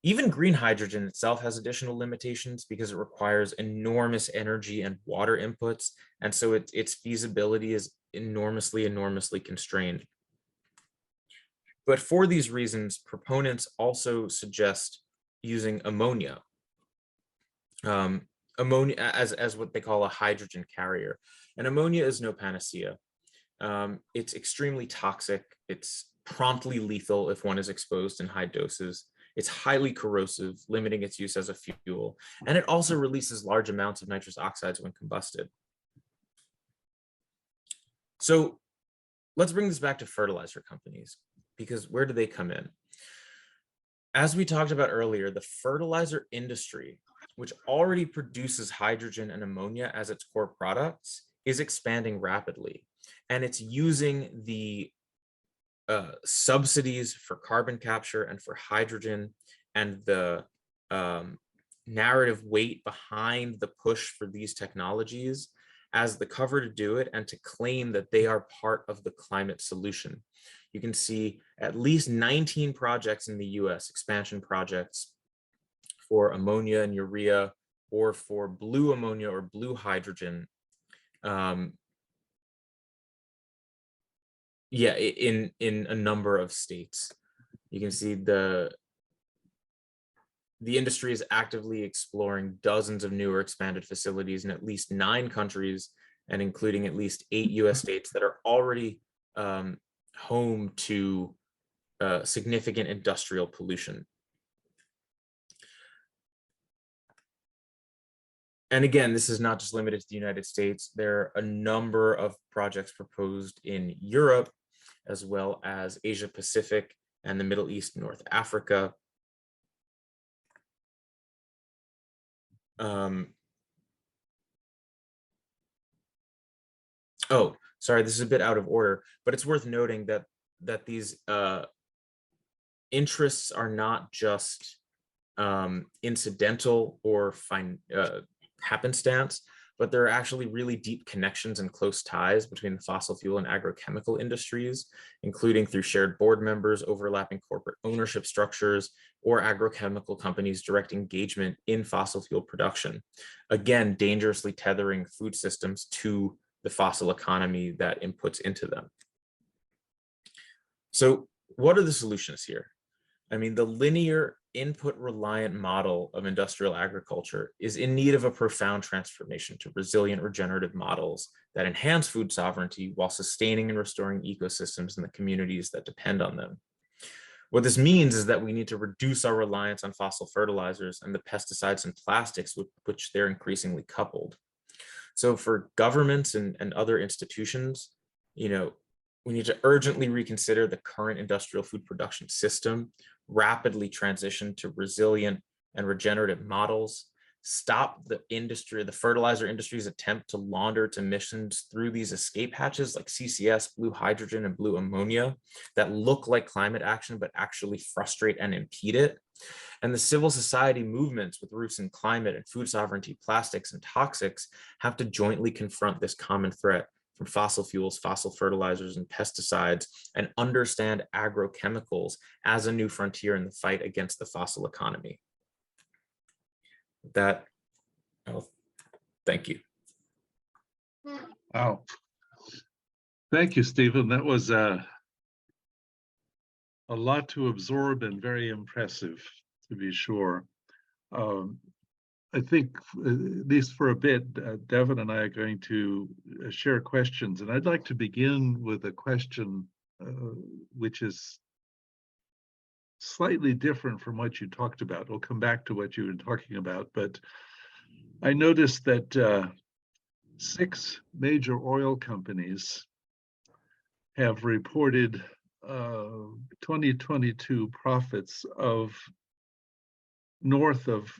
Speaker 4: Even green hydrogen itself has additional limitations because it requires enormous energy and water inputs, and so its feasibility is enormously constrained. But for these reasons, proponents also suggest using ammonia, as what they call a hydrogen carrier. And ammonia is no panacea. It's extremely toxic. It's promptly lethal if one is exposed in high doses. It's highly corrosive, limiting its use as a fuel. And it also releases large amounts of nitrous oxides when combusted. So let's bring this back to fertilizer companies, because where do they come in? As we talked about earlier, the fertilizer industry, which already produces hydrogen and ammonia as its core products, is expanding rapidly. And it's using the subsidies for carbon capture and for hydrogen, and the narrative weight behind the push for these technologies as the cover to do it, and to claim that they are part of the climate solution. You can see at least 19 projects in the US, expansion projects for ammonia and urea, or for blue ammonia or blue hydrogen, in a number of states. You can see the industry is actively exploring dozens of newer expanded facilities in at least 9 countries, and including at least 8 US states that are already home to significant industrial pollution. And again, this is not just limited to the United States. There are a number of projects proposed in Europe, as well as Asia Pacific and the Middle East, North Africa. Oh, sorry, this is a bit out of order, but it's worth noting that these interests are not just incidental or happenstance, but there are actually really deep connections and close ties between the fossil fuel and agrochemical industries, including through shared board members, overlapping corporate ownership structures, or agrochemical companies' direct engagement in fossil fuel production. Again, dangerously tethering food systems to the fossil economy that inputs into them. So what are the solutions here? I mean, the linear input reliant model of industrial agriculture is in need of a profound transformation to resilient regenerative models that enhance food sovereignty while sustaining and restoring ecosystems in the communities that depend on them. What this means is that we need to reduce our reliance on fossil fertilizers and the pesticides and plastics with which they're increasingly coupled. So for governments and other institutions, you know, we need to urgently reconsider the current industrial food production system, rapidly transition to resilient and regenerative models, stop the fertilizer industry's attempt to launder its emissions through these escape hatches like CCS, blue hydrogen, and blue ammonia that look like climate action, but actually frustrate and impede it. And the civil society movements with roots in climate and food sovereignty, plastics, and toxics have to jointly confront this common threat from fossil fuels, fossil fertilizers, and pesticides, and understand agrochemicals as a new frontier in the fight against the fossil economy. With that, thank you.
Speaker 1: Wow. Thank you, Stephen. That was a lot to absorb and very impressive, to be sure. I think, at least for a bit, Devin and I are going to share questions. And I'd like to begin with a question which is slightly different from what you talked about. We'll come back to what you were talking about. But I noticed that 6 major oil companies have reported 2022 profits of north of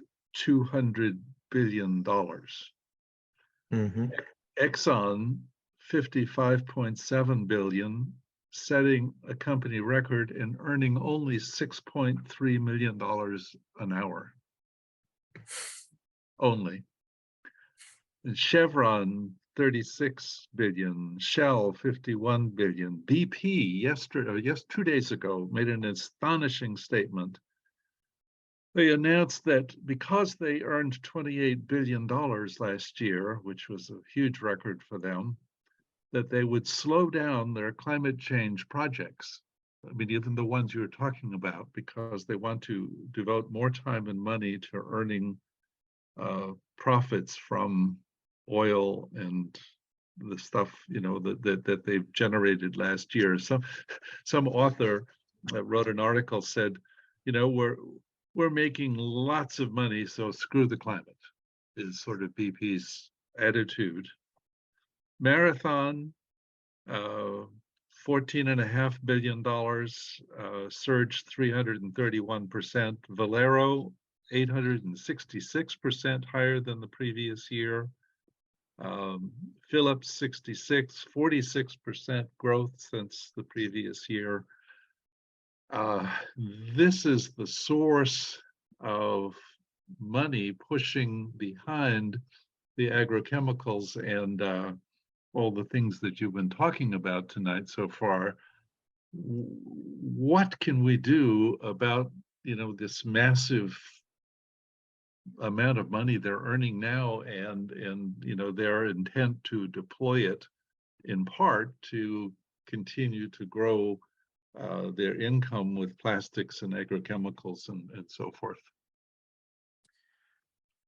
Speaker 1: $200 billion.
Speaker 4: Mm-hmm.
Speaker 1: Exxon, 55.7 billion, setting a company record and earning only $6.3 million an hour. Only. And Chevron, 36 billion, Shell, 51 billion. BP, yesterday, 2 days ago, made an astonishing statement. They announced that because they earned $28 billion last year, which was a huge record for them, that they would slow down their climate change projects. I mean, even the ones you're talking about, because they want to devote more time and money to earning profits from oil and the stuff, you know, that they've generated last year. Some author wrote an article, said, you know, we're making lots of money, so screw the climate, is sort of BP's attitude. Marathon, $14.5 billion, surged 331%. Valero, 866% higher than the previous year. Phillips, 46% growth since the previous year. This is the source of money pushing behind the agrochemicals and all the things that you've been talking about tonight so far. What can we do about, you know, this massive amount of money they're earning now, and you know, their intent to deploy it in part to continue to grow their income with plastics and agrochemicals and so forth?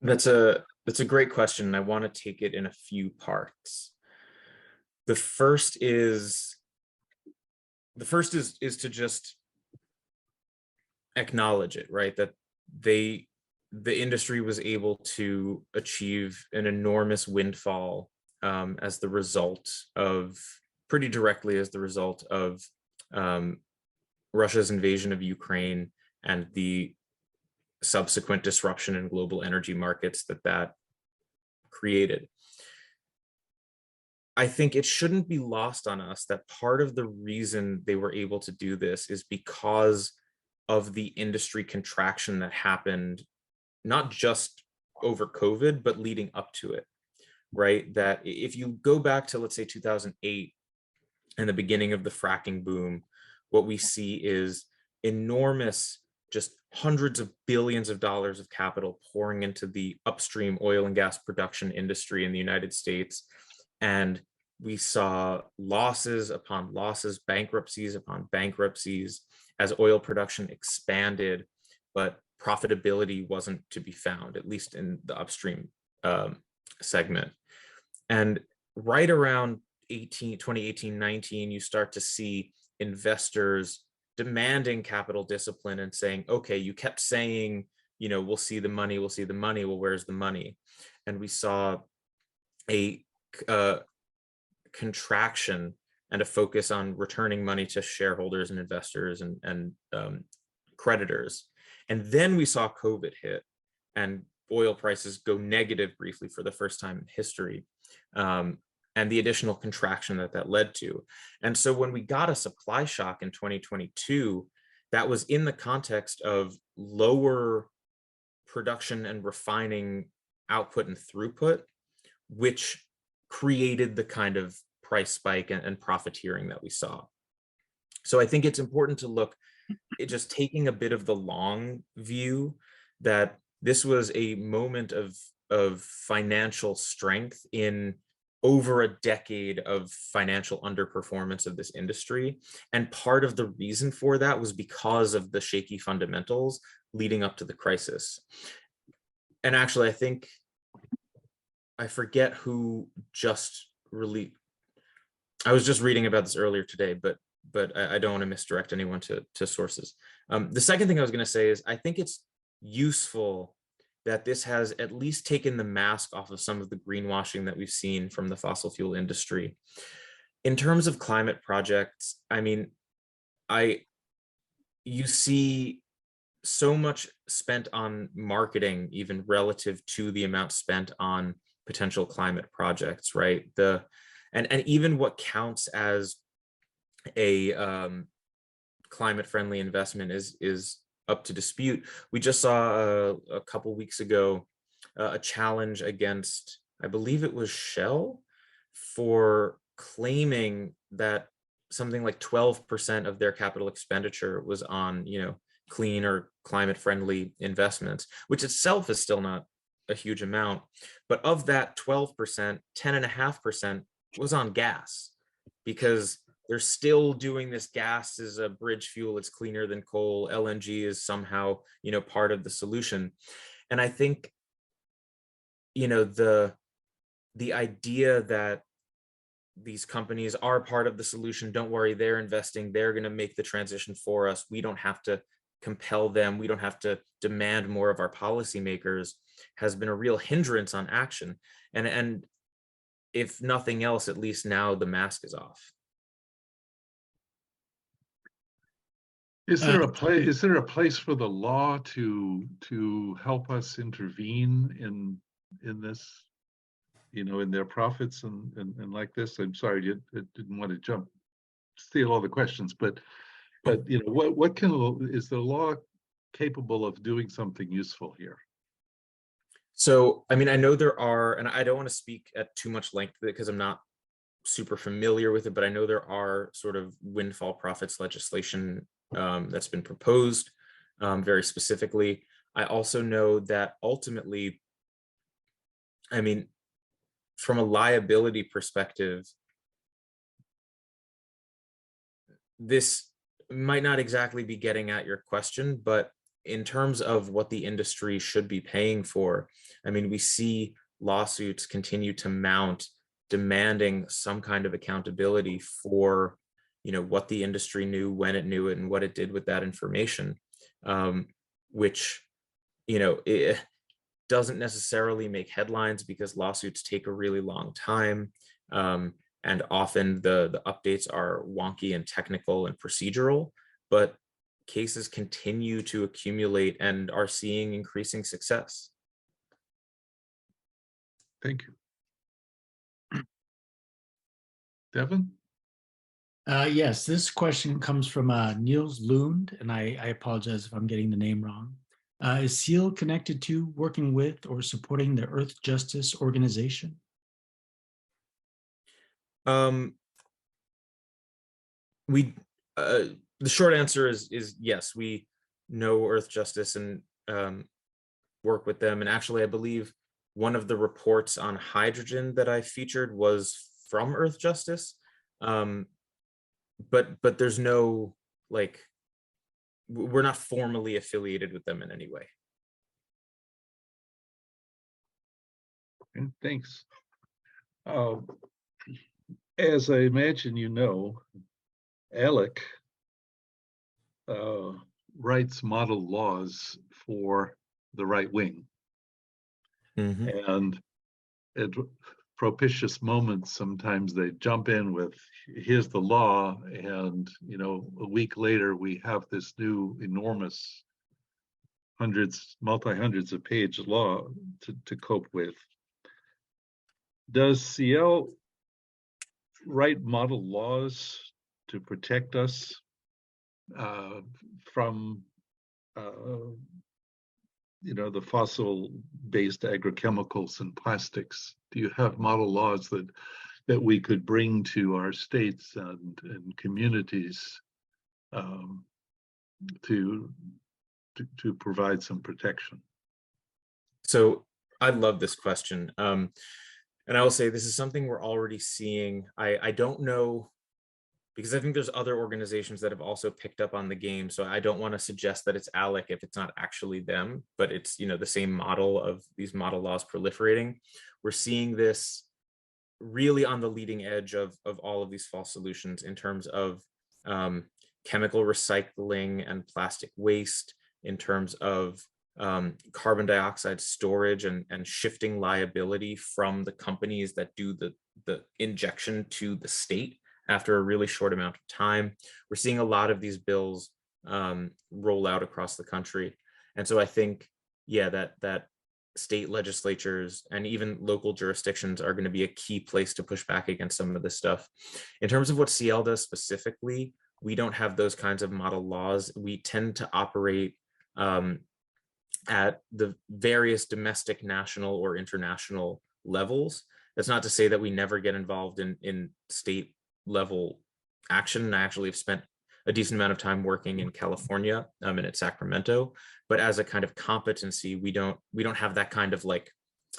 Speaker 4: That's a great question. I want to take it in a few parts. The first is to just acknowledge it, right? That the industry was able to achieve an enormous windfall as the result of, pretty directly as the result of Russia's invasion of Ukraine and the subsequent disruption in global energy markets that created. I think it shouldn't be lost on us that part of the reason they were able to do this is because of the industry contraction that happened, not just over COVID, but leading up to it, right? That if you go back to, let's say, 2008 and the beginning of the fracking boom, what we see is enormous, just hundreds of billions of dollars of capital pouring into the upstream oil and gas production industry in the United States. And we saw losses upon losses, bankruptcies upon bankruptcies, as oil production expanded, but profitability wasn't to be found, at least in the upstream segment. And right around 2018-19, you start to see investors demanding capital discipline and saying, okay, you kept saying, you know, we'll see the money, we'll see the money. Well, where's the money? And we saw a contraction and a focus on returning money to shareholders and investors and creditors. And then we saw COVID hit and oil prices go negative briefly for the first time in history, and the additional contraction that led to. And so when we got a supply shock in 2022, that was in the context of lower production and refining output and throughput, which created the kind of price spike and profiteering that we saw. So I think it's important to look at just taking a bit of the long view, that this was a moment of financial strength in over a decade of financial underperformance of this industry. And part of the reason for that was because of the shaky fundamentals leading up to the crisis. And actually, I think, I forget who just really, I was just reading about this earlier today, but I don't want to misdirect anyone to sources. The second thing I was going to say is, I think it's useful that this has at least taken the mask off of some of the greenwashing that we've seen from the fossil fuel industry. In terms of climate projects, I mean, you see so much spent on marketing, even relative to the amount spent on potential climate projects, right? And even what counts as a climate-friendly investment is up to dispute. We just saw a couple weeks ago a challenge against, I believe it was Shell, for claiming that something like 12% of their capital expenditure was on, you know, clean or climate-friendly investments, which itself is still not a huge amount. But of that 12%, 10.5% was on gas, because they're still doing this. Gas is a bridge fuel. It's cleaner than coal. LNG is somehow, you know, part of the solution. And I think, you know, the idea that these companies are part of the solution, don't worry, they're investing, they're going to make the transition for us, we don't have to compel them, we don't have to demand more of our policymakers, has been a real hindrance on action. And if nothing else, at least now the mask is off.
Speaker 1: Is there a place for the law to help us intervene in this, you know, in their profits and like this? I'm sorry, I didn't want to steal all the questions, but you know, is the law capable of doing something useful here?
Speaker 4: So, I mean, I know there are, and I don't want to speak at too much length because I'm not super familiar with it, but I know there are sort of windfall profits legislation that's been proposed very specifically. I also know that ultimately, I mean, from a liability perspective, this might not exactly be getting at your question, but in terms of what the industry should be paying for, I mean, we see lawsuits continue to mount demanding some kind of accountability for, you know, what the industry knew, when it knew it, and what it did with that information, which, you know, it doesn't necessarily make headlines because lawsuits take a really long time. And often the updates are wonky and technical and procedural, but cases continue to accumulate and are seeing increasing success.
Speaker 1: Thank you. Devin?
Speaker 5: Yes, this question comes from Niels Lund, and I apologize if I'm getting the name wrong. Is CIEL connected to, working with, or supporting the Earth Justice Organization?
Speaker 4: The short answer is yes, we know Earth Justice and work with them. And actually, I believe one of the reports on hydrogen that I featured was from Earth Justice. But there's no like we're not formally affiliated with them in any way.
Speaker 1: Okay, thanks. As I imagine you know, ALEC writes model laws for the right wing. And at propitious moments, sometimes they jump in with, here's the law, and a week later we have this new enormous multi-hundreds of page law to cope with. Does CIEL write model laws to protect us from the fossil-based agrochemicals and plastics? Do you have model laws that we could bring to our states and communities to provide some protection?
Speaker 4: So I love this question. And I will say this is something we're already seeing. I don't know, because I think there's other organizations that have also picked up on the game. So I don't want to suggest that it's ALEC if it's not actually them, but it's, the same model of these model laws proliferating. We're seeing this really on the leading edge of all of these false solutions in terms of chemical recycling and plastic waste, in terms of carbon dioxide storage and shifting liability from the companies that do the injection to the state after a really short amount of time. We're seeing a lot of these bills roll out across the country. And so I think, yeah, that state legislatures and even local jurisdictions are going to be a key place to push back against some of this stuff. In terms of what CIEL does specifically, we don't have those kinds of model laws. We tend to operate at the various domestic, national, or international levels. That's not to say that we never get involved in state level action. And I actually have spent a decent amount of time working in California and at Sacramento, but as a kind of competency, we don't have that kind of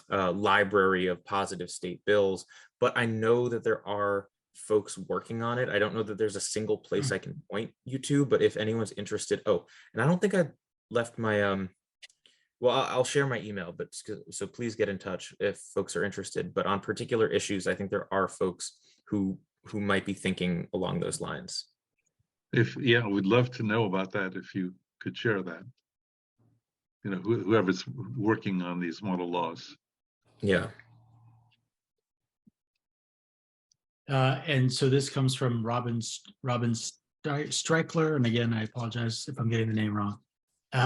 Speaker 4: library of positive state bills. But I know that there are folks working on it. I don't know that there's a single place I can point you to, but if anyone's interested, and I don't think I left my well, I'll share my email, but so please get in touch if folks are interested. But on particular issues, I think there are folks who might be thinking along those lines.
Speaker 1: We'd love to know about that if you could share that. Whoever's working on these model laws.
Speaker 4: Yeah.
Speaker 5: And so this comes from Robin Streichler, and again, I apologize if I'm getting the name wrong.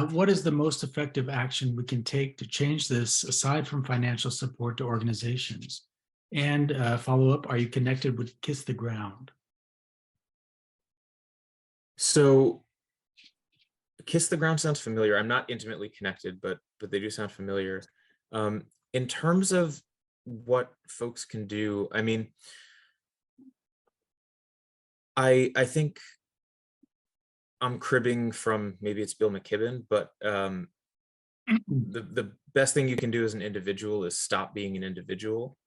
Speaker 5: What is the most effective action we can take to change this, aside from financial support to organizations? And follow up, are you connected with Kiss the Ground?
Speaker 4: So Kiss the Ground sounds familiar. I'm not intimately connected, but they do sound familiar. In terms of what folks can do, I mean, I think I'm cribbing from, maybe it's Bill McKibben, but the best thing you can do as an individual is stop being an individual.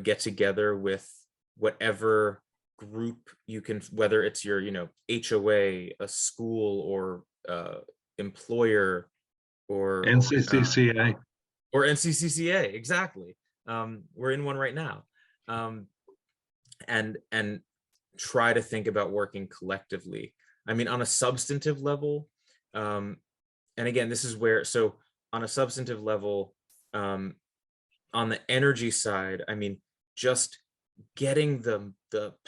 Speaker 4: Get together with whatever group you can, whether it's your HOA, a school, or employer, or
Speaker 1: NCCCA.
Speaker 4: Or NCCCA, exactly. We're in one right now, and try to think about working collectively. I mean, on a substantive level, and again, this is where, so on a substantive level, on the energy side, I mean, just getting the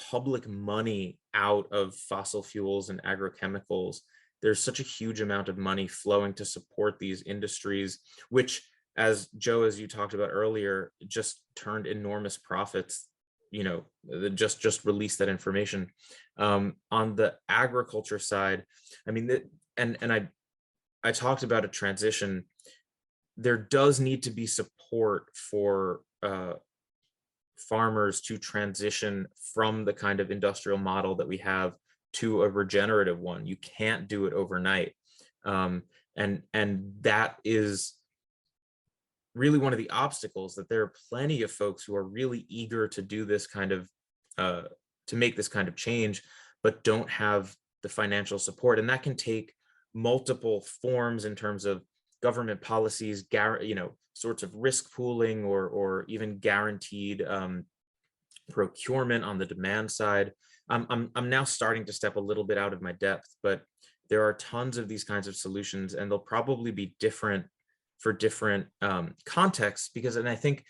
Speaker 4: public money out of fossil fuels and agrochemicals. There's such a huge amount of money flowing to support these industries, which, as Joe, as you talked about earlier, just turned enormous profits. Just released that information. On the agriculture side, I mean, and I talked about a transition. There does need to be support for farmers to transition from the kind of industrial model that we have to a regenerative one. You can't do it overnight, and that is really one of the obstacles, that there are plenty of folks who are really eager to do this kind of to make this kind of change, but don't have the financial support. And that can take multiple forms in terms of government policies, sorts of risk pooling or even guaranteed procurement on the demand side. I'm now starting to step a little bit out of my depth, but there are tons of these kinds of solutions, and they'll probably be different for different contexts, because, and I think,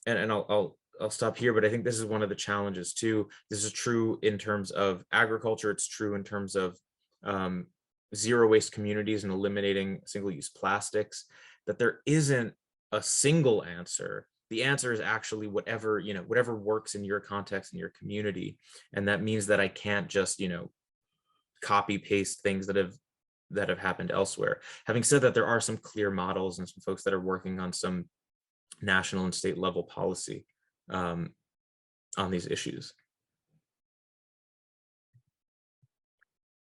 Speaker 4: and I'll stop here, but I think this is one of the challenges too. This is true in terms of agriculture. It's true in terms of zero waste communities and eliminating single-use plastics, that there isn't a single answer. The answer is actually whatever works in your context, in your community. And that means that I can't just, copy paste things that have happened elsewhere. Having said that, there are some clear models and some folks that are working on some national and state level policy on these issues.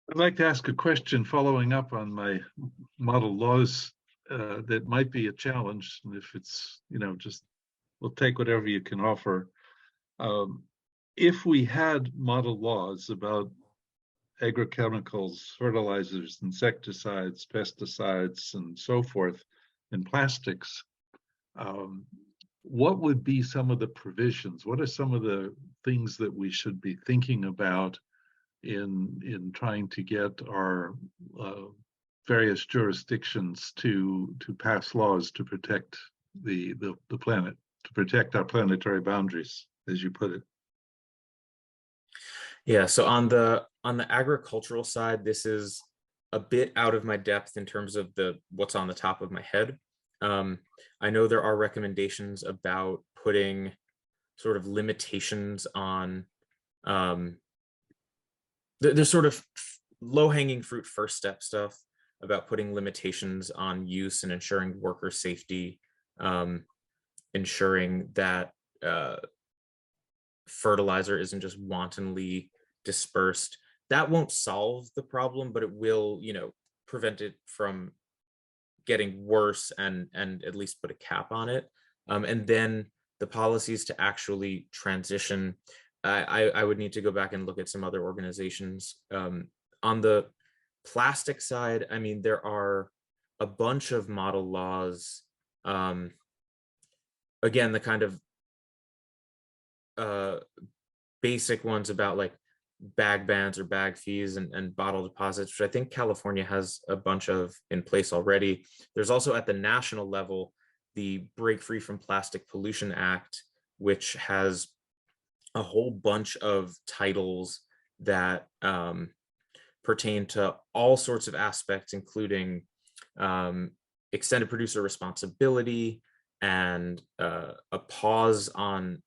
Speaker 1: I'd like to ask a question following up on my model laws that might be a challenge. And if it's, just we'll take whatever you can offer. If we had model laws about agrochemicals, fertilizers, insecticides, pesticides, and so forth, and plastics, what would be some of the provisions? What are some of the things that we should be thinking about in trying to get our various jurisdictions to pass laws to protect the planet, to protect our planetary boundaries, as you put it?
Speaker 4: Yeah, so on the agricultural side, this is a bit out of my depth in terms of what's on the top of my head. I know there are recommendations about putting sort of limitations on there's sort of low-hanging fruit first step stuff about putting limitations on use and ensuring worker safety, ensuring that fertilizer isn't just wantonly dispersed. That won't solve the problem, but it will, prevent it from getting worse and at least put a cap on it. And then the policies to actually transition, I would need to go back and look at some other organizations. On the plastic side, I mean, there are a bunch of model laws. Again, the kind of basic ones about like bag bans or bag fees and bottle deposits, which I think California has a bunch of in place already. There's also at the national level, the Break Free from Plastic Pollution Act, which has a whole bunch of titles that pertain to all sorts of aspects, including extended producer responsibility and a pause on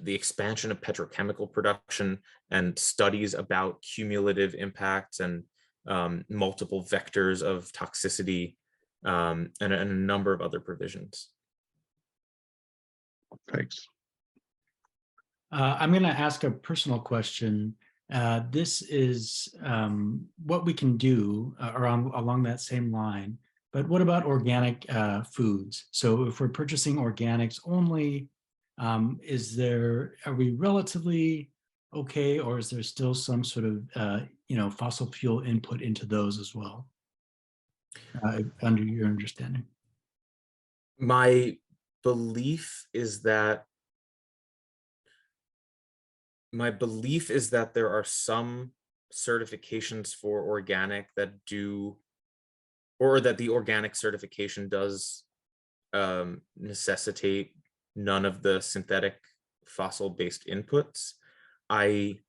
Speaker 4: the expansion of petrochemical production and studies about cumulative impacts and multiple vectors of toxicity, and a number of other provisions.
Speaker 1: Thanks.
Speaker 5: I'm going to ask a personal question. This is what we can do along that same line, but what about organic foods? So if we're purchasing organics only, are we relatively okay, or is there still some sort of fossil fuel input into those as well, under your understanding?
Speaker 4: My belief is that there are some certifications for organic that do, or that the organic certification does necessitate none of the synthetic fossil-based inputs. I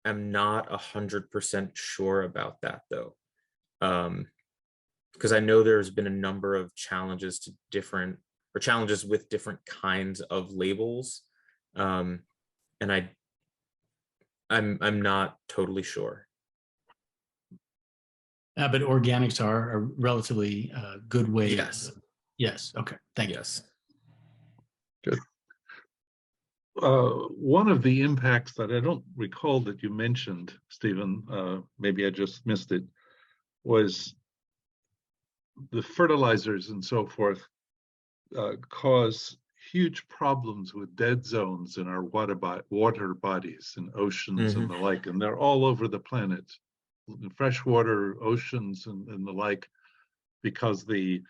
Speaker 4: am not 100% sure about that though, because I know there's been a number of challenges with different kinds of labels, and I'm not totally sure.
Speaker 5: But organics are a relatively good way.
Speaker 4: Yes.
Speaker 5: Yes. Okay. Thank you.
Speaker 4: Yes.
Speaker 1: Good. One of the impacts that I don't recall that you mentioned, Stephen, maybe I just missed it, was the fertilizers and so forth cause huge problems with dead zones in our water bodies and oceans and the like, and they're all over the planet, freshwater oceans and the like, because the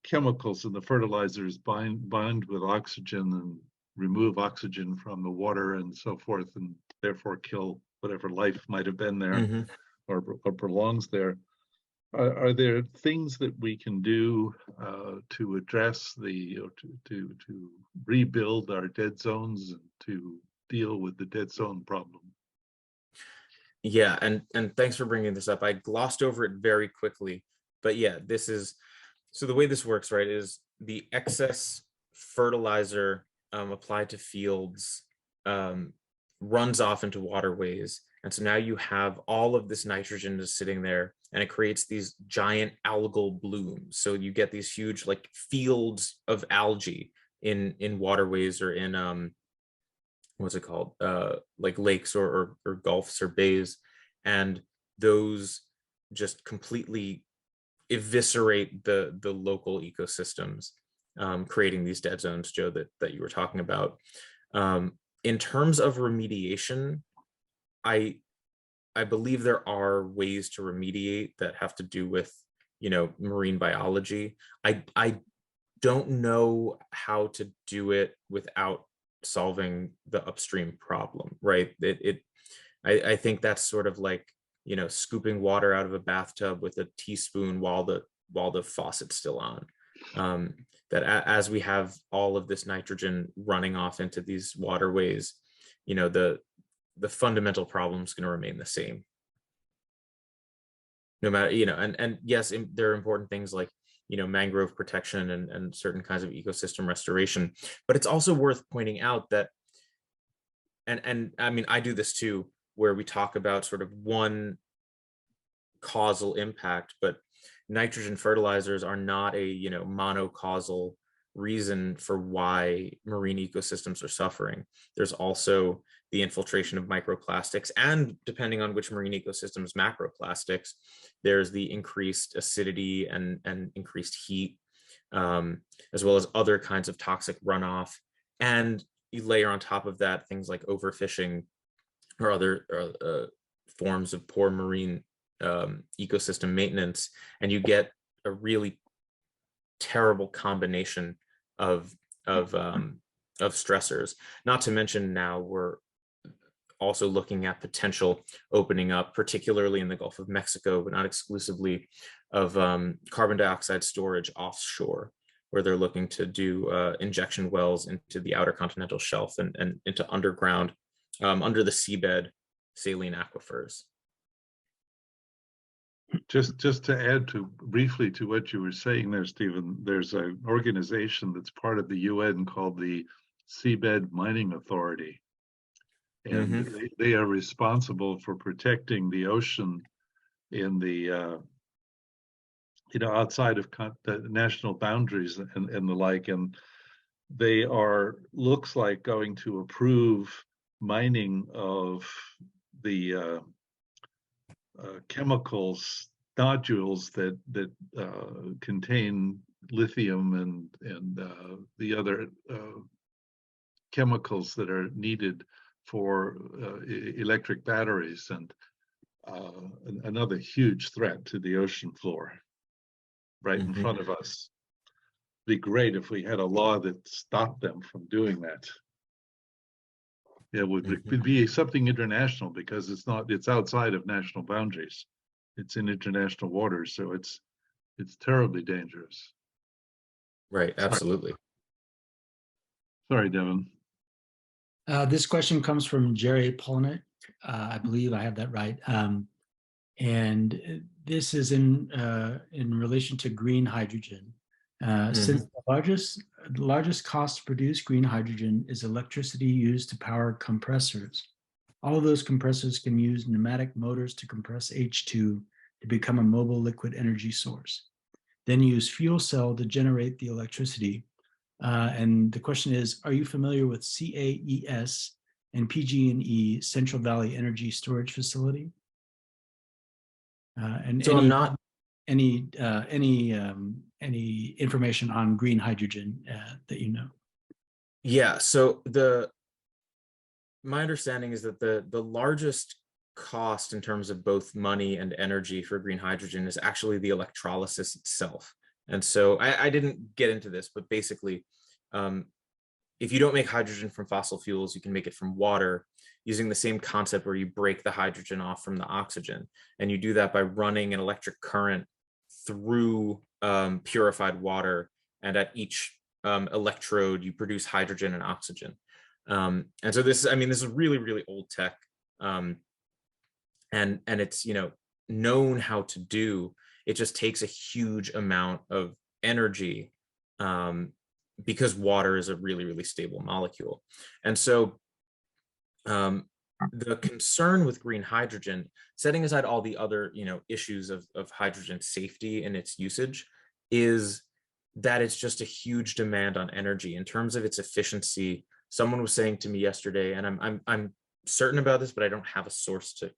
Speaker 1: chemicals in the fertilizers bind with oxygen and remove oxygen from the water and so forth, and therefore kill whatever life might have been there or belongs there. Are there things that we can do to address to rebuild our dead zones and to deal with the dead zone problem?
Speaker 4: Yeah, and thanks for bringing this up. I glossed over it very quickly, but yeah, this is, so the way this works, right, is the excess fertilizer applied to fields runs off into waterways. And so now you have all of this nitrogen just sitting there, and it creates these giant algal blooms. So you get these huge like fields of algae in waterways or in what's it called, like lakes or gulfs or bays, and those just completely eviscerate the local ecosystems, creating these dead zones, Joe, that you were talking about. In terms of remediation, I believe there are ways to remediate that have to do with, you know, marine biology. I don't know how to do it without solving the upstream problem, right? I think that's sort of like, you know, scooping water out of a bathtub with a teaspoon while the faucet's still on. That as we have all of this nitrogen running off into these waterways, you know, the fundamental problem is going to remain the same. No matter, you know, and yes, there are important things like, you know, mangrove protection and certain kinds of ecosystem restoration, but it's also worth pointing out that, and I mean, I do this too, where we talk about sort of one causal impact, but nitrogen fertilizers are not a, you know, monocausal reason for why marine ecosystems are suffering. There's also the infiltration of microplastics, and depending on which marine ecosystems, macroplastics. There's the increased acidity and increased heat, as well as other kinds of toxic runoff. And you layer on top of that things like overfishing or other forms of poor marine ecosystem maintenance, and you get a really terrible combination of stressors. Not to mention, now we're also looking at potential opening up, particularly in the Gulf of Mexico, but not exclusively, of carbon dioxide storage offshore, where they're looking to do injection wells into the outer continental shelf and into underground, under the seabed saline aquifers.
Speaker 1: Just to add briefly to what you were saying there, Stephen, there's an organization that's part of the UN called the Seabed Mining Authority. And they are responsible for protecting the ocean in the, you know, outside of the national boundaries and the like. And they looks like going to approve mining of the chemicals, nodules that contain lithium and the other chemicals that are needed for electric batteries, and another huge threat to the ocean floor right in front of us. It'd be great if we had a law that stopped them from doing that. It would be something international, because it's outside of national boundaries. It's in international waters, so it's terribly dangerous.
Speaker 4: Right, absolutely.
Speaker 1: Sorry, Devin.
Speaker 5: This question comes from Jerry Polnick. I believe I have that right. And this is in relation to green hydrogen. Since the largest cost to produce green hydrogen is electricity used to power compressors, all of those compressors can use pneumatic motors to compress H2 to become a mobile liquid energy source, then use fuel cell to generate the electricity. And the question is, are you familiar with CAES and PG&E Central Valley Energy Storage Facility? And
Speaker 4: so I'm not
Speaker 5: any information on green hydrogen that you know?
Speaker 4: Yeah, so my understanding is that the largest cost in terms of both money and energy for green hydrogen is actually the electrolysis itself. And so I didn't get into this, but basically, if you don't make hydrogen from fossil fuels, you can make it from water using the same concept where you break the hydrogen off from the oxygen. And you do that by running an electric current through purified water. And at each electrode, you produce hydrogen and oxygen. And so this is really, really old tech. And it's, known how to do. It just takes a huge amount of energy because water is a really, really stable molecule. And so the concern with green hydrogen, setting aside all the other, issues of hydrogen safety and its usage, is that it's just a huge demand on energy in terms of its efficiency. Someone was saying to me yesterday, and I'm certain about this, but I don't have a source to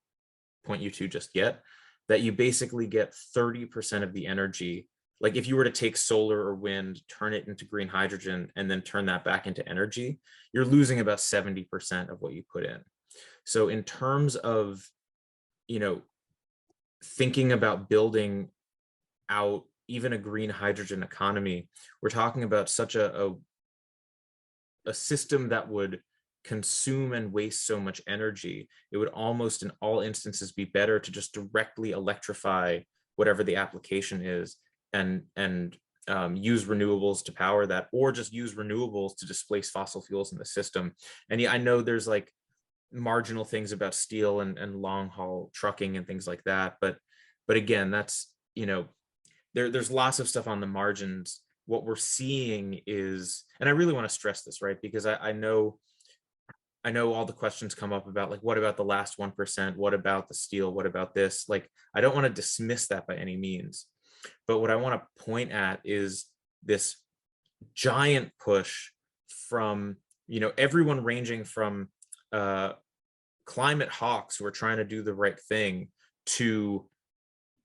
Speaker 4: point you to just yet, that you basically get 30% of the energy. Like if you were to take solar or wind, turn it into green hydrogen, and then turn that back into energy, you're losing about 70% of what you put in. So in terms of, thinking about building out even a green hydrogen economy, we're talking about such a system that would consume and waste so much energy. It would almost in all instances be better to just directly electrify whatever the application is and use renewables to power that, or just use renewables to displace fossil fuels in the system. And yeah, I know there's like marginal things about steel and long haul trucking and things like that, but again, that's, there's lots of stuff on the margins. What we're seeing is, and I really want to stress this, right, because I know all the questions come up about like, what about the last 1%? What about the steel? What about this? Like, I don't want to dismiss that by any means, but what I want to point at is this giant push from, everyone ranging from climate hawks who are trying to do the right thing to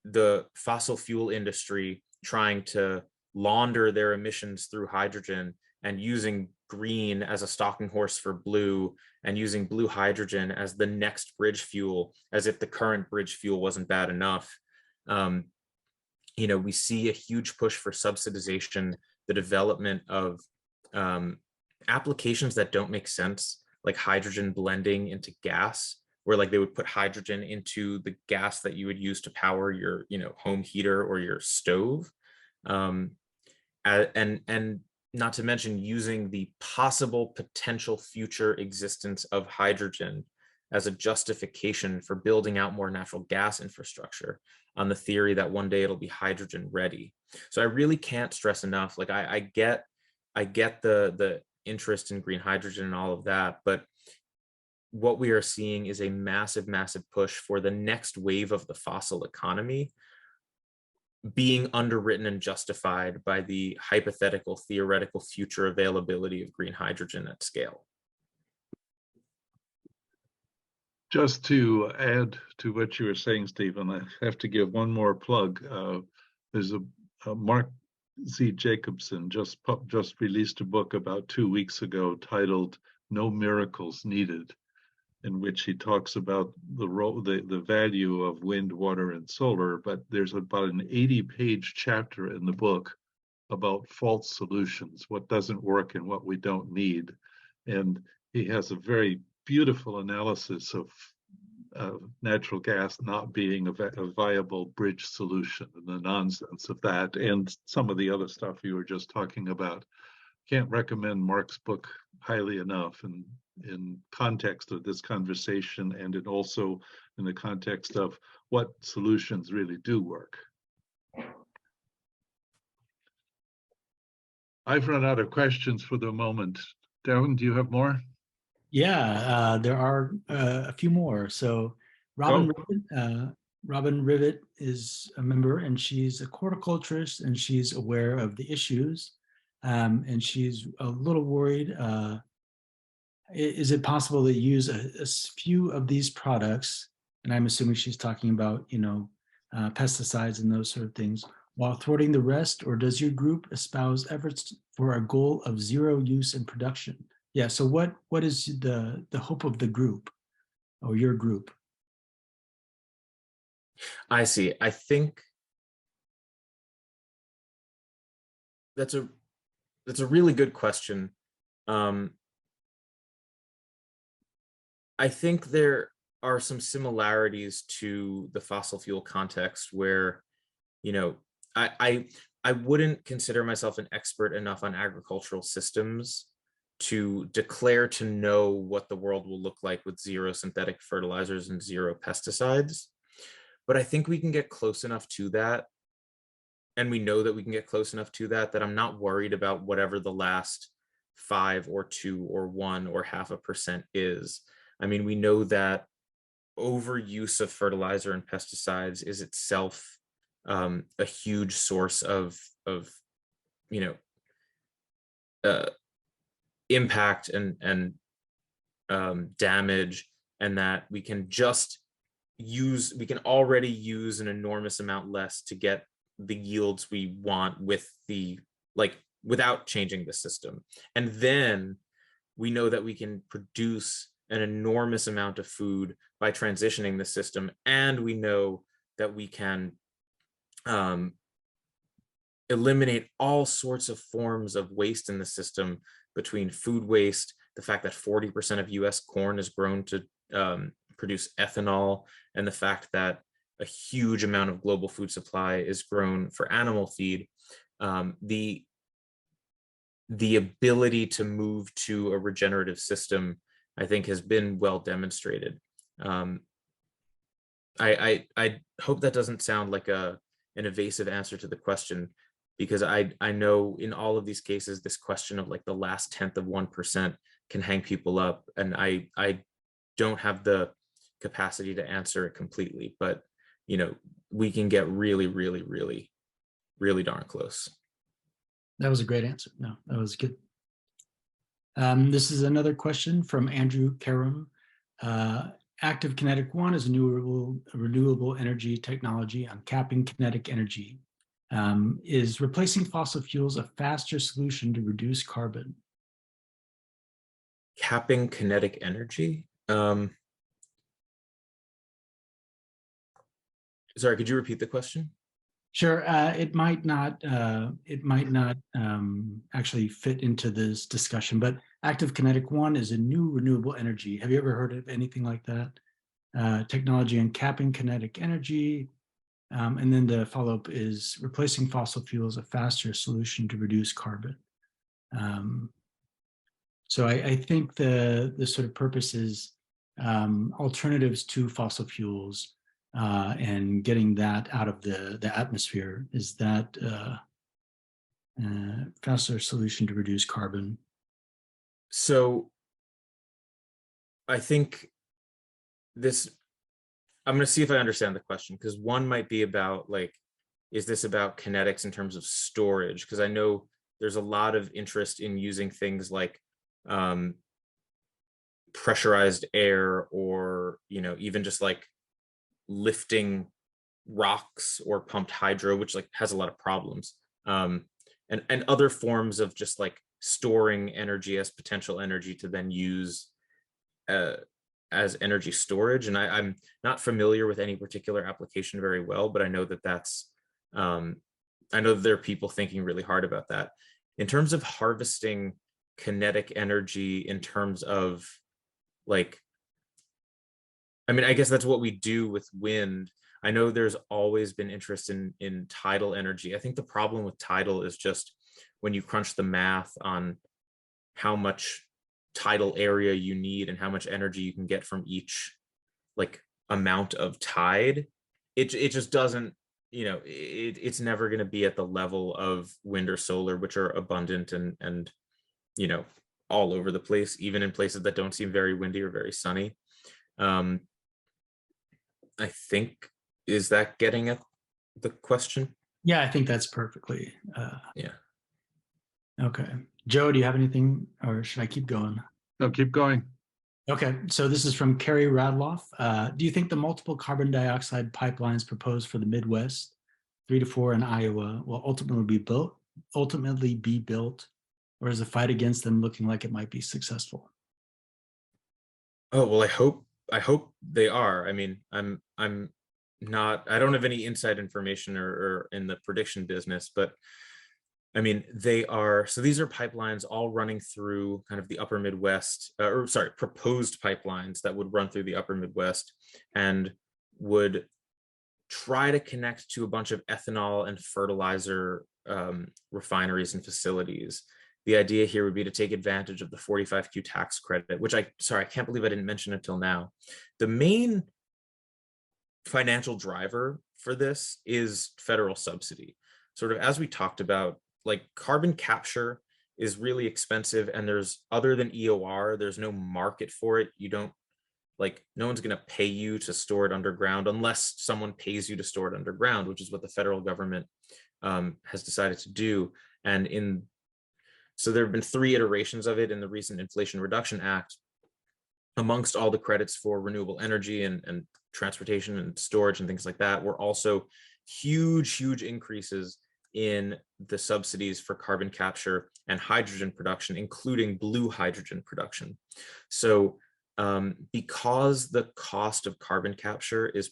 Speaker 4: the fossil fuel industry trying to launder their emissions through hydrogen and using green as a stalking horse for blue and using blue hydrogen as the next bridge fuel, as if the current bridge fuel wasn't bad enough. We see a huge push for subsidization, the development of applications that don't make sense, like hydrogen blending into gas, where like they would put hydrogen into the gas that you would use to power your, home heater or your stove. And not to mention using the possible potential future existence of hydrogen as a justification for building out more natural gas infrastructure on the theory that one day it'll be hydrogen ready. So I really can't stress enough, like I get the interest in green hydrogen and all of that, but what we are seeing is a massive, massive push for the next wave of the fossil economy being underwritten and justified by the hypothetical, theoretical future availability of green hydrogen at scale.
Speaker 1: Just to add to what you were saying, Stephen, I have to give one more plug. There's a Mark Z. Jacobson just released a book about 2 weeks ago titled "No Miracles Needed," in which he talks about the value of wind, water, and solar. But there's about an 80-page chapter in the book about false solutions, what doesn't work and what we don't need. And he has a very beautiful analysis of natural gas not being a viable bridge solution and the nonsense of that, and some of the other stuff you were just talking about. Can't recommend Mark's book highly enough in context of this conversation, and also in the context of what solutions really do work. I've run out of questions for the moment. Darren, do you have more?
Speaker 5: Yeah, there are a few more. So Robin Rivet is a member, and she's a horticulturist, and she's aware of the issues, and she's a little worried. Is it possible to use a few of these products, and I'm assuming she's talking about, pesticides and those sort of things, while thwarting the rest, or does your group espouse efforts for a goal of zero use in production? Yeah, so what is the hope of the group or your group?
Speaker 4: I see. I think that's a really good question. I think there are some similarities to the fossil fuel context where, you know, I wouldn't consider myself an expert enough on agricultural systems to declare to know what the world will look like with zero synthetic fertilizers and zero pesticides. But I think we can get close enough to that. And we know that we can get close enough to that, that I'm not worried about whatever the last 5 or 2 or 1 or 0.5% is. I mean, we know that overuse of fertilizer and pesticides is itself a huge source of impact and damage, and that we can already use an enormous amount less to get the yields we want without changing the system. And then we know that we can produce an enormous amount of food by transitioning the system, and we know that we can eliminate all sorts of forms of waste in the system, between food waste, the fact that 40% of US corn is grown to produce ethanol, and the fact that a huge amount of global food supply is grown for animal feed. The ability to move to a regenerative system, I think, has been well demonstrated. I hope that doesn't sound like an evasive answer to the question, because I know in all of these cases, this question of like the last 1/10 of 1% can hang people up, and I don't have the capacity to answer it completely, but we can get really, really, really, really darn close.
Speaker 5: That was a great answer. No, that was good. This is another question from Andrew Karam. Active Kinetic 1 is a new renewable energy technology on capping kinetic energy. Is replacing fossil fuels a faster solution to reduce carbon?
Speaker 4: Capping kinetic energy? Sorry, could you repeat the question?
Speaker 5: Sure. It might not actually fit into this discussion, but Active Kinetic 1 is a new renewable energy. Have you ever heard of anything like that? Technology on capping kinetic energy. And then the follow-up is replacing fossil fuels a faster solution to reduce carbon. So I think the sort of purpose is alternatives to fossil fuels and getting that out of the atmosphere. Is that faster solution to reduce carbon?
Speaker 4: So I think I'm going to see if I understand the question, because one might be about is this about kinetics in terms of storage? Because I know there's a lot of interest in using things like pressurized air, or even just like lifting rocks or pumped hydro, which has a lot of problems, and other forms of just like storing energy as potential energy to then use as energy storage. And I'm not familiar with any particular application very well, but I know that I know that there are people thinking really hard about that. In terms of harvesting kinetic energy, in terms of I guess that's what we do with wind. I know there's always been interest in tidal energy. I think the problem with tidal is just when you crunch the math on how much tidal area you need and how much energy you can get from each amount of tide, it just doesn't, it's never going to be at the level of wind or solar, which are abundant and all over the place, even in places that don't seem very windy or very sunny. I think, is that getting at the question?
Speaker 5: Yeah, I think that's perfectly.
Speaker 4: Yeah.
Speaker 5: Okay. Joe, do you have anything, or should I keep going?
Speaker 1: No, keep going.
Speaker 5: Okay, so this is from Carrie Radloff. Do you think the multiple carbon dioxide pipelines proposed for the Midwest, 3 to 4 in Iowa, will ultimately be built, or is the fight against them looking like it might be successful?
Speaker 4: Oh, well, I hope they are. I mean, I'm I don't have any inside information or in the prediction business, but I mean, these are pipelines all running through kind of the upper Midwest, proposed pipelines that would run through the upper Midwest and would try to connect to a bunch of ethanol and fertilizer refineries and facilities. The idea here would be to take advantage of the 45Q tax credit, which I can't believe I didn't mention until now. The main financial driver for this is federal subsidy. Sort of as we talked about, like carbon capture is really expensive, and other than EOR, there's no market for it. You don't, like, no one's going to pay you to store it underground unless someone pays you to store it underground, which is what the federal government has decided to do. And so there have been 3 iterations of it in the recent Inflation Reduction Act. Amongst all the credits for renewable energy and transportation and storage and things like that, were also huge increases in the subsidies for carbon capture and hydrogen production, including blue hydrogen production. So because the cost of carbon capture is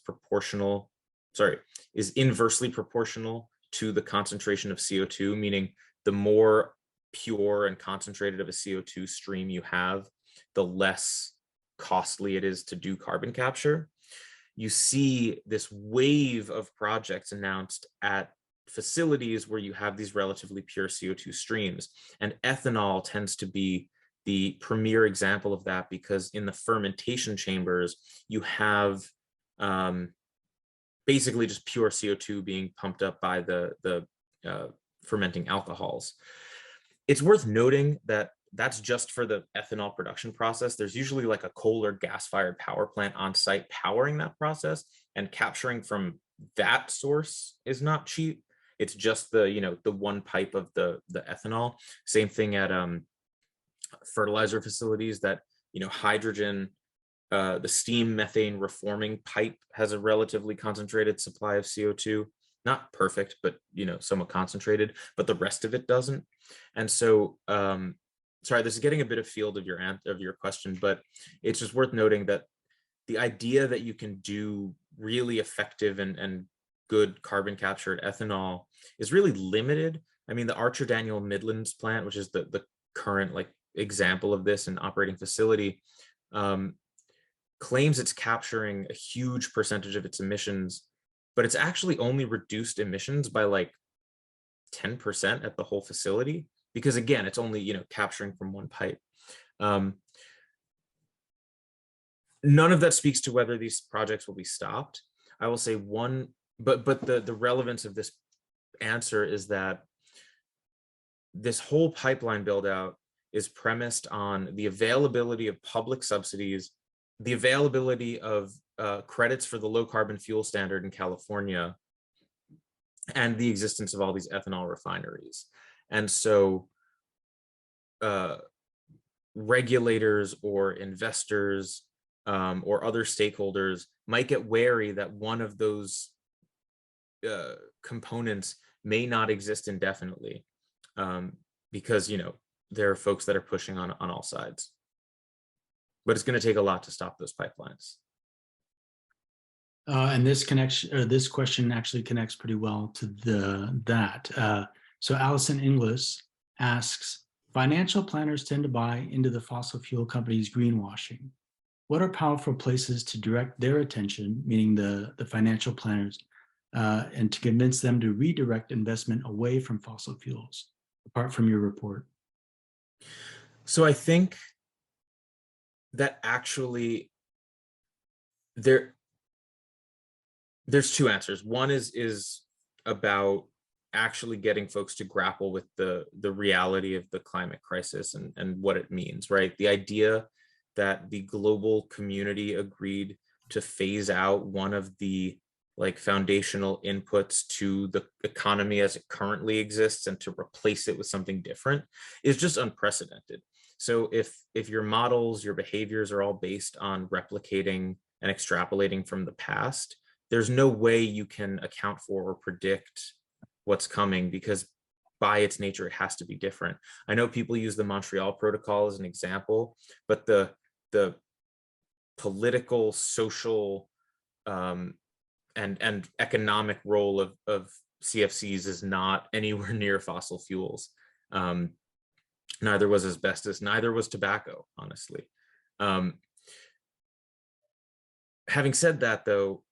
Speaker 4: inversely proportional to the concentration of CO2, meaning the more pure and concentrated of a CO2 stream you have, the less costly it is to do carbon capture. You see this wave of projects announced at facilities where you have these relatively pure CO2 streams, and ethanol tends to be the premier example of that, because in the fermentation chambers you have basically just pure CO2 being pumped up by the fermenting alcohols. It's worth noting that that's just for the ethanol production process. There's usually like a coal or gas-fired power plant on site powering that process, and capturing from that source is not cheap. It's just the one pipe of the ethanol. Same thing at fertilizer facilities, that hydrogen, the steam methane reforming pipe has a relatively concentrated supply of CO2. Not perfect, but somewhat concentrated, but the rest of it doesn't. And so sorry, this is getting a bit afield of your question, but it's just worth noting that the idea that you can do really effective and good carbon capture at ethanol is really limited. I mean, the Archer Daniel Midlands plant, which is the current example of this, an operating facility, claims it's capturing a huge percentage of its emissions, but it's actually only reduced emissions by 10% at the whole facility, because again, it's only capturing from one pipe. None of that speaks to whether these projects will be stopped. I will say but the relevance of this answer is that this whole pipeline build out is premised on the availability of public subsidies, the availability of credits for the low carbon fuel standard in California, and the existence of all these ethanol refineries. And so regulators or investors or other stakeholders might get wary that one of those components may not exist indefinitely, because there are folks that are pushing on all sides. But it's going to take a lot to stop those pipelines.
Speaker 5: And this question actually connects pretty well to that. So Allison Inglis asks, financial planners tend to buy into the fossil fuel companies' greenwashing. What are powerful places to direct their attention, meaning the financial planners, and to convince them to redirect investment away from fossil fuels, apart from your report?
Speaker 4: So I think that actually there's 2 answers. One is about actually getting folks to grapple with the reality of the climate crisis and what it means, right? The idea that the global community agreed to phase out one of the foundational inputs to the economy as it currently exists and to replace it with something different is just unprecedented. So if your models, your behaviors are all based on replicating and extrapolating from the past, there's no way you can account for or predict what's coming, because by its nature, it has to be different. I know people use the Montreal Protocol as an example, but the political, social and economic role of CFCs is not anywhere near fossil fuels. Neither was asbestos, neither was tobacco, honestly. Having said that, though,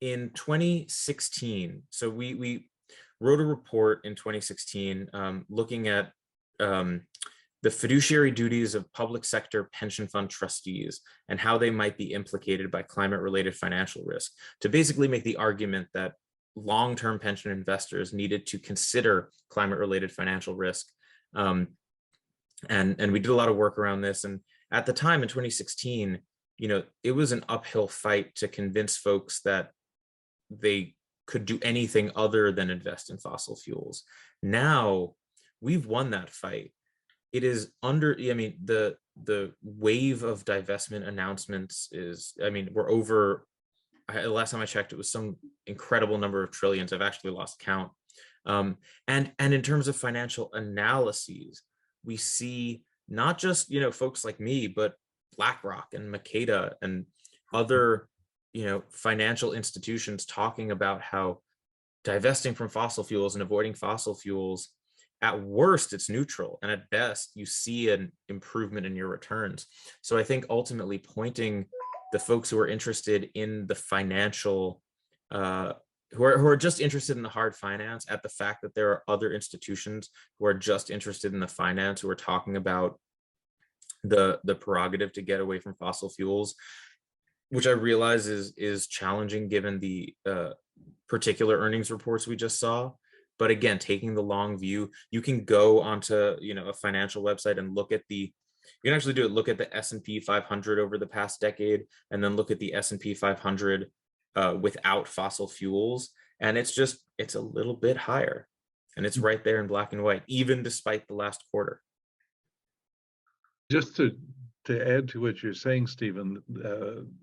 Speaker 4: in 2016, so we wrote a report in 2016 looking at the fiduciary duties of public sector pension fund trustees and how they might be implicated by climate-related financial risk, to basically make the argument that long-term pension investors needed to consider climate-related financial risk. And we did a lot of work around this. And at the time in 2016, it was an uphill fight to convince folks that they could do anything other than invest in fossil fuels. Now we've won that fight. It is the wave of divestment announcements is, we're over, last time I checked, it was some incredible number of trillions. I've actually lost count. And in terms of financial analyses, we see not just, folks like me, but BlackRock and Makeda and other, financial institutions talking about how divesting from fossil fuels and avoiding fossil fuels, at worst, it's neutral, and at best, you see an improvement in your returns. So I think ultimately pointing the folks who are interested in the financial, who are just interested in the hard finance, at the fact that there are other institutions who are just interested in the finance, who are talking about the prerogative to get away from fossil fuels, which I realize is challenging given the particular earnings reports we just saw. But again, taking the long view, you can go onto a financial website and look at you can actually do it. Look at the S&P 500 over the past decade, and then look at the S&P 500 without fossil fuels, and it's a little bit higher, and it's right there in black and white, even despite the last quarter.
Speaker 1: Just to add to what you're saying, Stephen,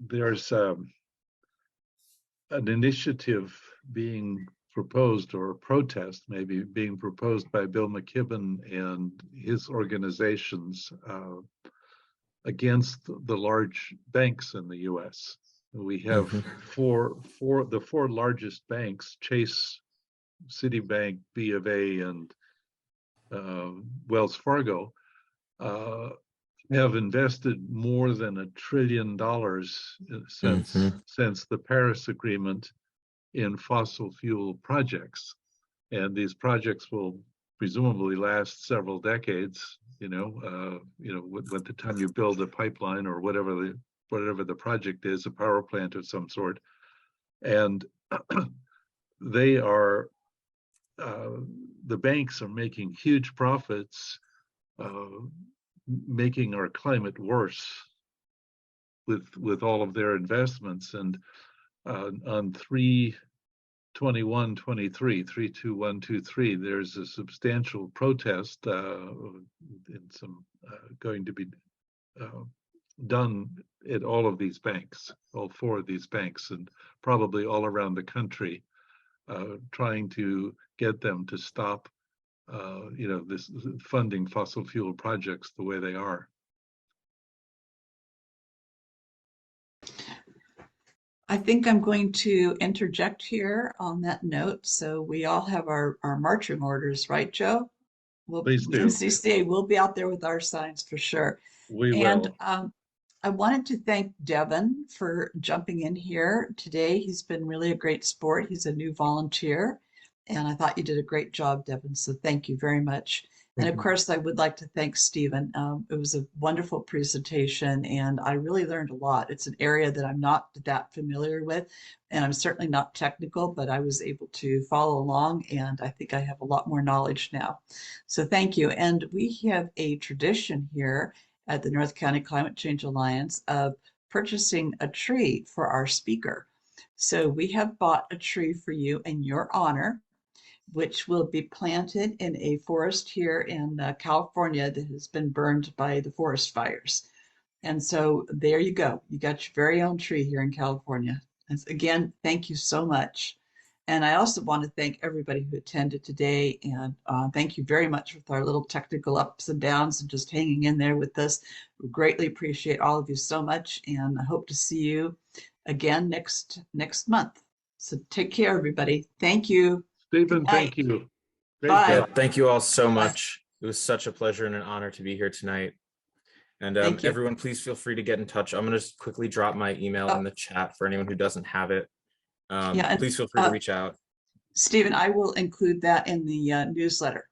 Speaker 1: there's an initiative being proposed, or a protest maybe being proposed, by Bill McKibben and his organizations against the large banks in the U.S. We have the four largest banks, Chase, Citibank, B of A, and Wells Fargo, have invested more than $1 trillion since the Paris Agreement in fossil fuel projects, and these projects will presumably last several decades. With the time you build a pipeline or whatever the project is, a power plant of some sort, and they are the banks are making huge profits, making our climate worse with all of their investments. And on 3/21/23, there's a substantial protest going to be done at all of these banks, all four of these banks, and probably all around the country, trying to get them to stop this funding fossil fuel projects the way they are.
Speaker 6: I think I'm going to interject here on that note. So we all have our marching orders, right, Joe?
Speaker 1: Please do.
Speaker 6: NCCCA, we'll be out there with our signs for sure.
Speaker 1: We will.
Speaker 6: And I wanted to thank Devin for jumping in here today. He's been really a great sport. He's a new volunteer, and I thought you did a great job, Devin. So thank you very much. And of course, I would like to thank Steven. It was a wonderful presentation, and I really learned a lot. It's an area that I'm not that familiar with, and I'm certainly not technical, but I was able to follow along, and I think I have a lot more knowledge now. So thank you. And we have a tradition here at the North County Climate Change Alliance of purchasing a tree for our speaker. So we have bought a tree for you in your honor, which will be planted in a forest here in California that has been burned by the forest fires. And so there you go. You got your very own tree here in California. And again, thank you so much. And I also want to thank everybody who attended today. And thank you very much with our little technical ups and downs and just hanging in there with us. We greatly appreciate all of you so much. And I hope to see you again next month. So take care, everybody. Thank you.
Speaker 1: Stephen,
Speaker 6: Good
Speaker 1: thank
Speaker 6: night.
Speaker 1: you. Great
Speaker 6: Bye.
Speaker 4: Yeah,
Speaker 1: job.
Speaker 4: thank you all so
Speaker 6: Bye.
Speaker 4: much. It was such a pleasure and an honor to be here tonight. And
Speaker 6: Thank you.
Speaker 4: everyone, please feel free to get in touch. I'm going to just quickly drop my email in the chat for anyone who doesn't have it.
Speaker 6: Yeah, and,
Speaker 4: please feel free to reach out.
Speaker 6: Stephen, I will include that in the newsletter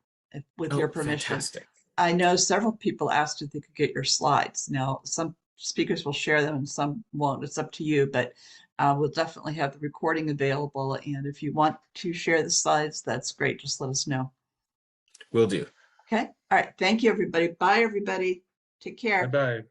Speaker 6: with your permission.
Speaker 4: Fantastic.
Speaker 6: I know several people asked if they could get your slides. Now, some speakers will share them and some won't. It's up to you, but we'll definitely have the recording available. And if you want to share the slides, that's great. Just let us know.
Speaker 4: Will do.
Speaker 6: Okay. All right. Thank you, everybody. Bye, everybody. Take care.
Speaker 1: Bye-bye.